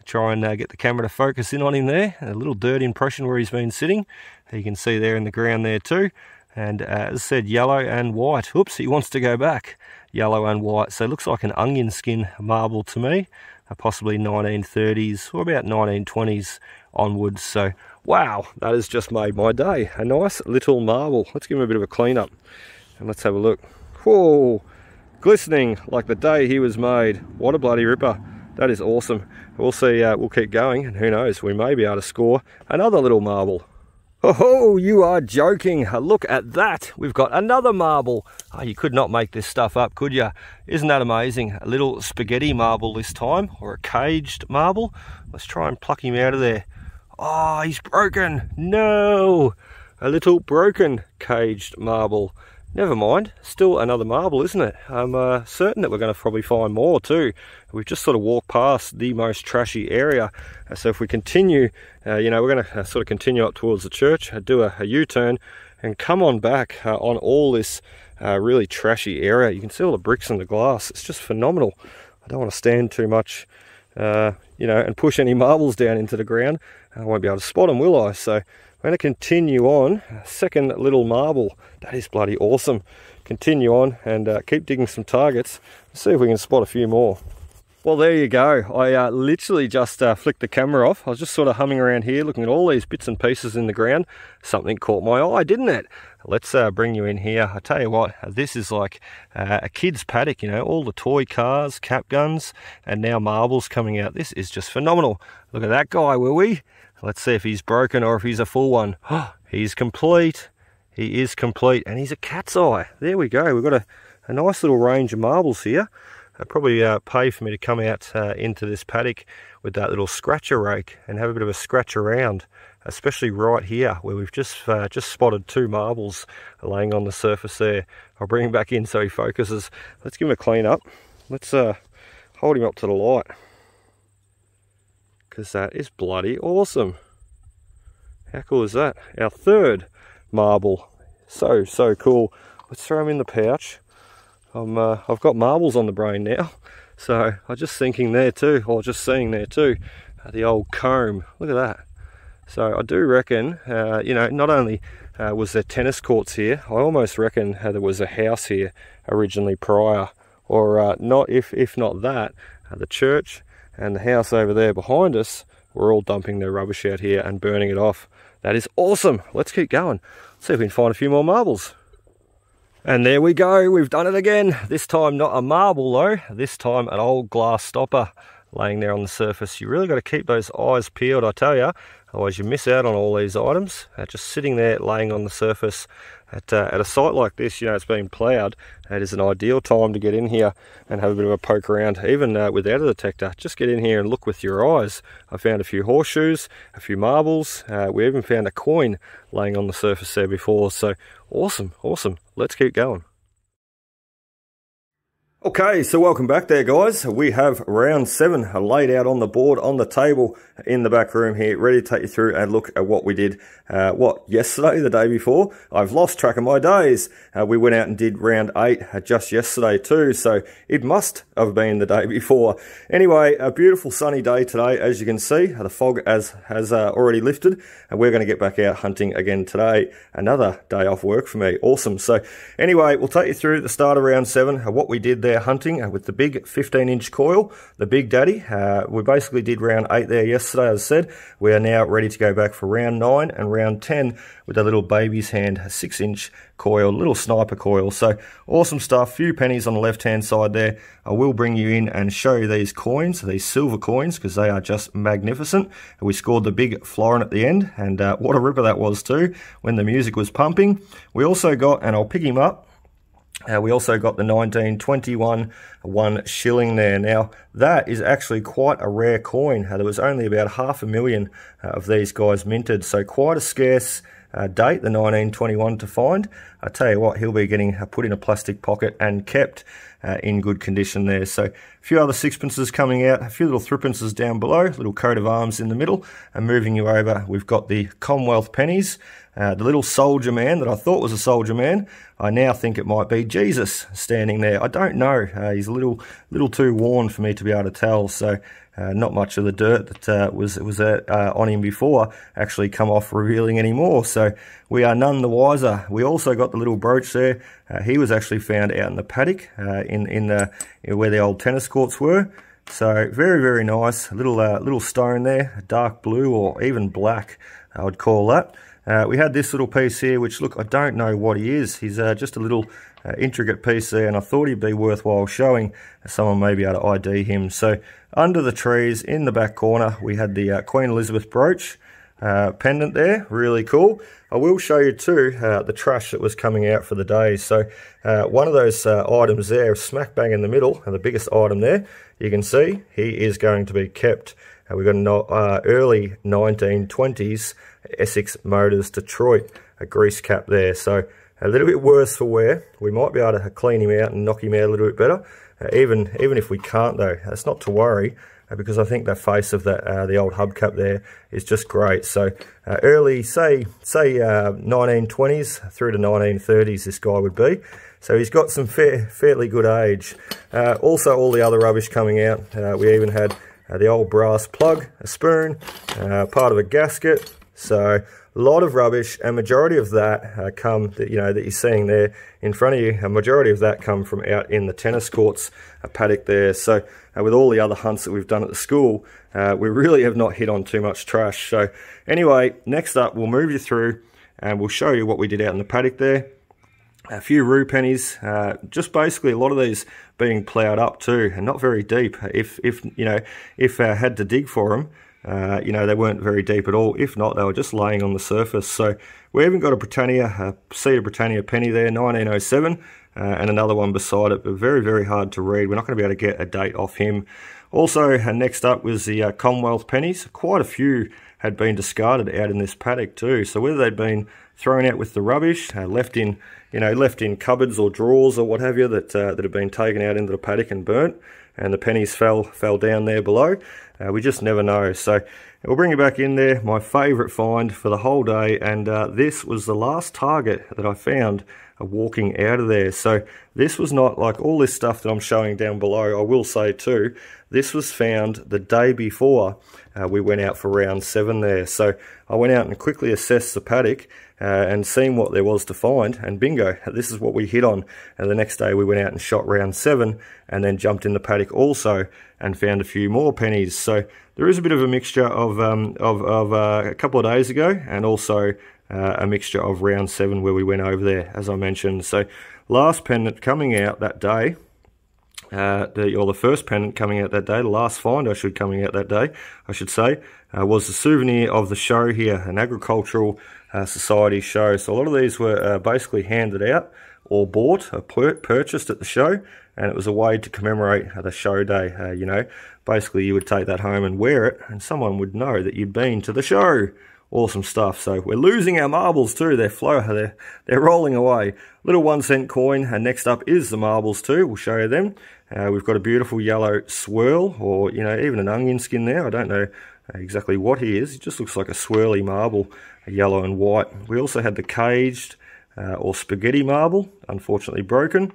S1: Try and get the camera to focus in on him there. A little dirt impression where he's been sitting. You can see there in the ground there too. And as I said, yellow and white. Oops, he wants to go back. Yellow and white. So it looks like an onion skin marble to me. Possibly 1930s or about 1920s onwards. So wow, that has just made my day. A nice little marble. Let's give him a bit of a clean up and let's have a look. Whoa, glistening like the day he was made. What a bloody ripper. That is awesome. We'll see, we'll keep going, and who knows, we may be able to score another little marble. Oh, you are joking. Look at that. We've got another marble. Oh, you could not make this stuff up, could you? Isn't that amazing? A little spaghetti marble this time, or a caged marble. Let's try and pluck him out of there. Oh, he's broken. No. A little broken caged marble. Never mind, still another marble, isn't it? I'm certain that we're going to probably find more too. We've just sort of walked past the most trashy area. So if we continue, you know, we're going to sort of continue up towards the church, do a U-turn and come on back on all this really trashy area. You can see all the bricks and the glass. It's just phenomenal. I don't want to stand too much, you know, and push any marbles down into the ground. I won't be able to spot them, will I? So we're going to continue on. Second little marble. That is bloody awesome. Continue on and keep digging some targets. Let's see if we can spot a few more. Well, there you go. I literally just flicked the camera off. I was just sort of humming around here looking at all these bits and pieces in the ground. Something caught my eye, didn't it? Let's bring you in here. I tell you what, this is like a kid's paddock, you know, all the toy cars, cap guns, and now marbles coming out. This is just phenomenal. Look at that guy, will we? Let's see if he's broken or if he's a full one. Oh, he's complete. He is complete, and he's a cat's eye. There we go. We've got a nice little range of marbles here. Probably pay for me to come out into this paddock with that little scratcher rake and have a bit of a scratch around, especially right here where we've just spotted two marbles laying on the surface there. I'll bring him back in so he focuses. Let's give him a clean up. Let's hold him up to the light, because that is bloody awesome. How cool is that? Our third marble. So cool. Let's throw him in the pouch. I've got marbles on the brain now, so I'm just thinking there too, or just seeing there too, the old comb. Look at that. So I do reckon, you know, not only was there tennis courts here, I almost reckon there was a house here originally prior, or not, if not that, the church and the house over there behind us were all dumping their rubbish out here and burning it off. That is awesome. Let's keep going. Let's see if we can find a few more marbles. And there we go, we've done it again. This time not a marble though, this time an old glass stopper laying there on the surface. You really got to keep those eyes peeled, I tell you, otherwise you miss out on all these items. Just sitting there laying on the surface at a site like this, you know, it's been ploughed. It is an ideal time to get in here and have a bit of a poke around, even without a detector. Just get in here and look with your eyes. I found a few horseshoes, a few marbles, we even found a coin laying on the surface there before. So awesome, awesome. Let's keep going. Okay, so welcome back there, guys. We have round 7 laid out on the board, on the table in the back room here, ready to take you through and look at what we did, yesterday, the day before. I've lost track of my days. We went out and did round 8 just yesterday too, so it must have been the day before. Anyway, a beautiful sunny day today, as you can see. The fog has already lifted, and we're going to get back out hunting again today. Another day off work for me. Awesome. So anyway, we'll take you through the start of round 7, what we did there hunting with the big 15-inch coil, the Big Daddy. We basically did round 8 there yesterday, as I said. We are now ready to go back for round 9 and round 10 with a little baby's hand, a 6-inch coil, little sniper coil. So awesome stuff. Few pennies on the left-hand side there. I will bring you in and show you these coins, these silver coins, because they are just magnificent. We scored the big florin at the end, and what a ripper that was too when the music was pumping. We also got, and I'll pick him up, we also got the 1921 1 shilling there. Now, that is actually quite a rare coin. There was only about 500,000 of these guys minted, so quite a scarce date, the 1921, to find. I tell you what, he'll be getting put in a plastic pocket and kept in good condition there. So a few other sixpences coming out, a few little threepences down below, little coat of arms in the middle, and moving you over, we've got the Commonwealth pennies. The little soldier man that I thought was a soldier man, I now think it might be Jesus standing there. I don't know. He's a little too worn for me to be able to tell. So not much of the dirt that was on him before actually come off, revealing anymore. So we are none the wiser. We also got the little brooch there. He was actually found out in the paddock, where the old tennis courts were. So very, very nice. A little stone there, dark blue or even black, I would call that. We had this little piece here, which, look, I don't know what he is. He's just a little intricate piece there, and I thought he'd be worthwhile showing. Someone may be able to ID him. So under the trees in the back corner, we had the Queen Elizabeth brooch pendant there. Really cool. I will show you too the trash that was coming out for the day. So one of those items there, smack bang in the middle, and the biggest item there, you can see he is going to be kept. We've got an early 1920s Essex Motors Detroit, a grease cap there. So a little bit worse for wear. We might be able to clean him out and knock him out a little bit better. Even if we can't though, that's not to worry, because I think the face of the old hubcap there is just great. So early, say 1920s through to 1930s, this guy would be. So he's got some fairly good age. Also, all the other rubbish coming out. We even had the old brass plug, a spoon, part of a gasket. So a lot of rubbish, and majority of that that you're seeing there in front of you, a majority of that come from out in the tennis courts, a paddock there. So with all the other hunts that we've done at the school, we really have not hit on too much trash. So anyway, next up, we'll move you through and we'll show you what we did out in the paddock there. A few rue pennies, just basically a lot of these being ploughed up too, and not very deep. If I had to dig for them, they weren't very deep at all. If not, they were just laying on the surface. So we even got a Cedar Britannia penny there, 1907, and another one beside it, but very, very hard to read. We're not going to be able to get a date off him. Also, next up was the Commonwealth pennies. Quite a few had been discarded out in this paddock too. So whether they'd been thrown out with the rubbish, left in cupboards or drawers or what have you, that have been taken out into the paddock and burnt, and the pennies fell down there below. We just never know. So we'll bring you back in there. My favourite find for the whole day, and this was the last target that I found walking out of there. So this was not like all this stuff that I'm showing down below. I will say too, this was found the day before we went out for round 7 there. So I went out and quickly assessed the paddock and seen what there was to find, and bingo, this is what we hit on. And the next day we went out and shot round 7 and then jumped in the paddock also and found a few more pennies. So there is a bit of a mixture of a couple of days ago, and also a mixture of round 7 where we went over there, as I mentioned. So last pendant coming out that day, the first pendant coming out that day, the last find coming out that day, I should say, was the souvenir of the show here, an agricultural society show. So a lot of these were basically handed out or bought or purchased at the show, and it was a way to commemorate the show day. Basically you would take that home and wear it, and someone would know that you'd been to the show. Awesome stuff. So we're losing our marbles too. They're rolling away. Little 1 cent coin. And next up is the marbles too. We'll show you them. We've got a beautiful yellow swirl, or even an onion skin there. I don't know exactly what he is. He just looks like a swirly marble, yellow and white. We also had the caged or spaghetti marble, unfortunately broken.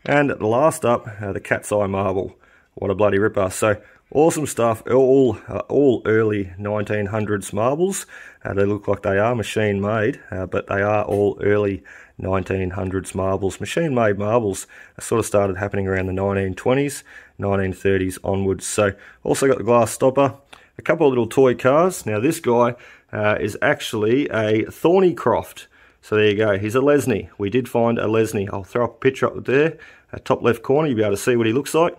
S1: And last up, the cat's eye marble. What a bloody ripper. So awesome stuff, all early 1900s marbles. They look like they are machine made, but they are all early 1900s marbles. Machine made marbles sort of started happening around the 1920s, 1930s onwards. So also got the glass stopper, a couple of little toy cars. Now this guy is actually a Thornycroft. So there you go, he's a Lesney. We did find a Lesney. I'll throw up a picture up there, top left corner, you'll be able to see what he looks like.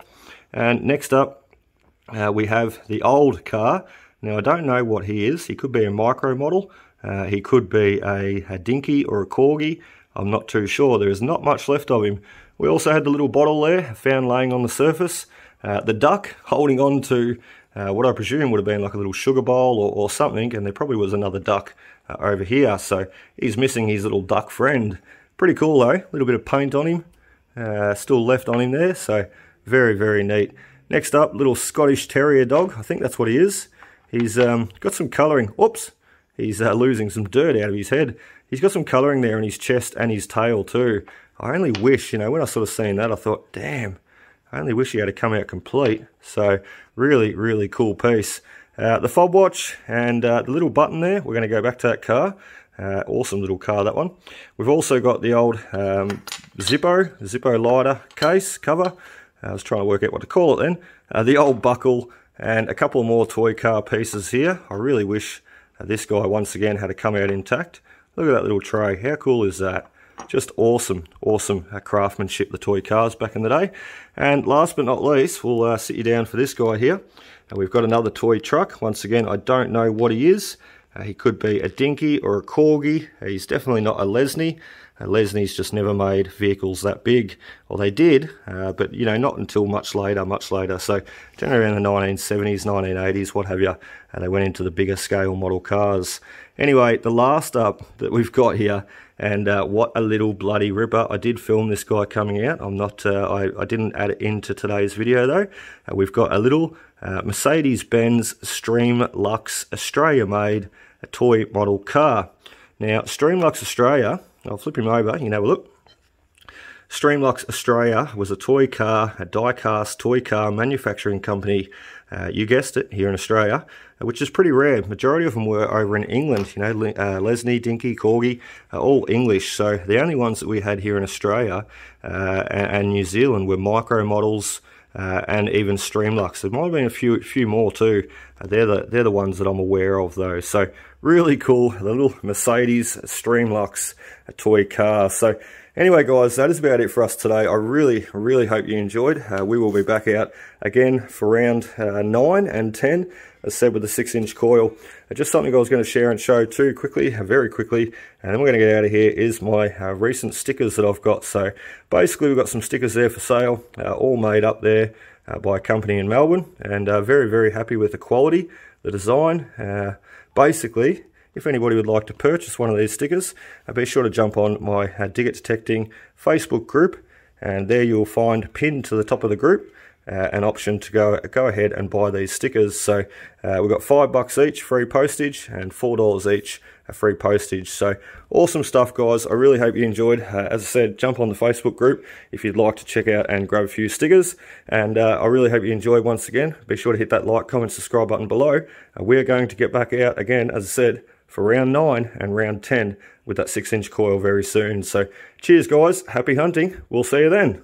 S1: And next up, we have the old car. Now I don't know what he is. He could be a micro model. He could be a dinky or a corgi. I'm not too sure. There is not much left of him. We also had the little bottle there, found laying on the surface. The duck holding on to what I presume would have been like a little sugar bowl or something, and there probably was another duck over here. So he's missing his little duck friend. Pretty cool though. A little bit of paint on him. Still left on him there. So very, very neat. Next up, little Scottish Terrier dog. I think that's what he is. He's got some colouring. Oops, he's losing some dirt out of his head. He's got some colouring there in his chest and his tail too. I only wish, when I sort of seen that, I thought, damn, I only wish he had to come out complete. So really, really cool piece. The fob watch and the little button there, we're going to go back to that car. Awesome little car, that one. We've also got the old Zippo lighter case cover. I was trying to work out what to call it then. The old buckle and a couple more toy car pieces here. I really wish this guy once again had to come out intact. Look at that little tray. How cool is that? Just awesome, awesome craftsmanship, the toy cars back in the day. And last but not least, we'll sit you down for this guy here. We've got another toy truck. Once again, I don't know what he is. He could be a dinky or a corgi. He's definitely not a Lesney. Lesney's just never made vehicles that big. Well, they did, but not until much later. So generally around the 1970s, 1980s, what have you, they went into the bigger scale model cars. Anyway, the last up that we've got here, and what a little bloody ripper. I did film this guy coming out. I'm not, I didn't add it into today's video though. We've got a little Mercedes-Benz Stream Lux Australia made a toy model car. Now, Stream Lux Australia, I'll flip him over, you can have a look. Stream Lux Australia was a toy car, a die-cast toy car manufacturing company, you guessed it, here in Australia, which is pretty rare. Majority of them were over in England, Lesney, Dinky, Corgi, all English. So the only ones that we had here in Australia and New Zealand were micro models and even Stream Lux. There might have been a few more too. They're the ones that I'm aware of though. So really cool, the little Mercedes Stream Lux toy car. So anyway guys, that is about it for us today. I really, really hope you enjoyed. We will be back out again for round 9 and 10, as said, with the 6-inch coil. Just something I was going to share and show too quickly, very quickly, and then we're going to get out of here, is my recent stickers that I've got. So basically we've got some stickers there for sale, all made up there by a company in Melbourne, and very, very happy with the quality, the design. Basically, if anybody would like to purchase one of these stickers, be sure to jump on my Dig It Detecting Facebook group, and there you'll find pinned to the top of the group an option to go ahead and buy these stickers. So we've got $5 each, free postage, and $4 each, free postage. So awesome stuff guys. I really hope you enjoyed. As I said, jump on the Facebook group if you'd like to check out and grab a few stickers, and I really hope you enjoyed. Once again, be sure to hit that like, comment, subscribe button below. We're going to get back out again, as I said, for round 9 and round 10 with that 6-inch coil very soon. So cheers guys, happy hunting, we'll see you then.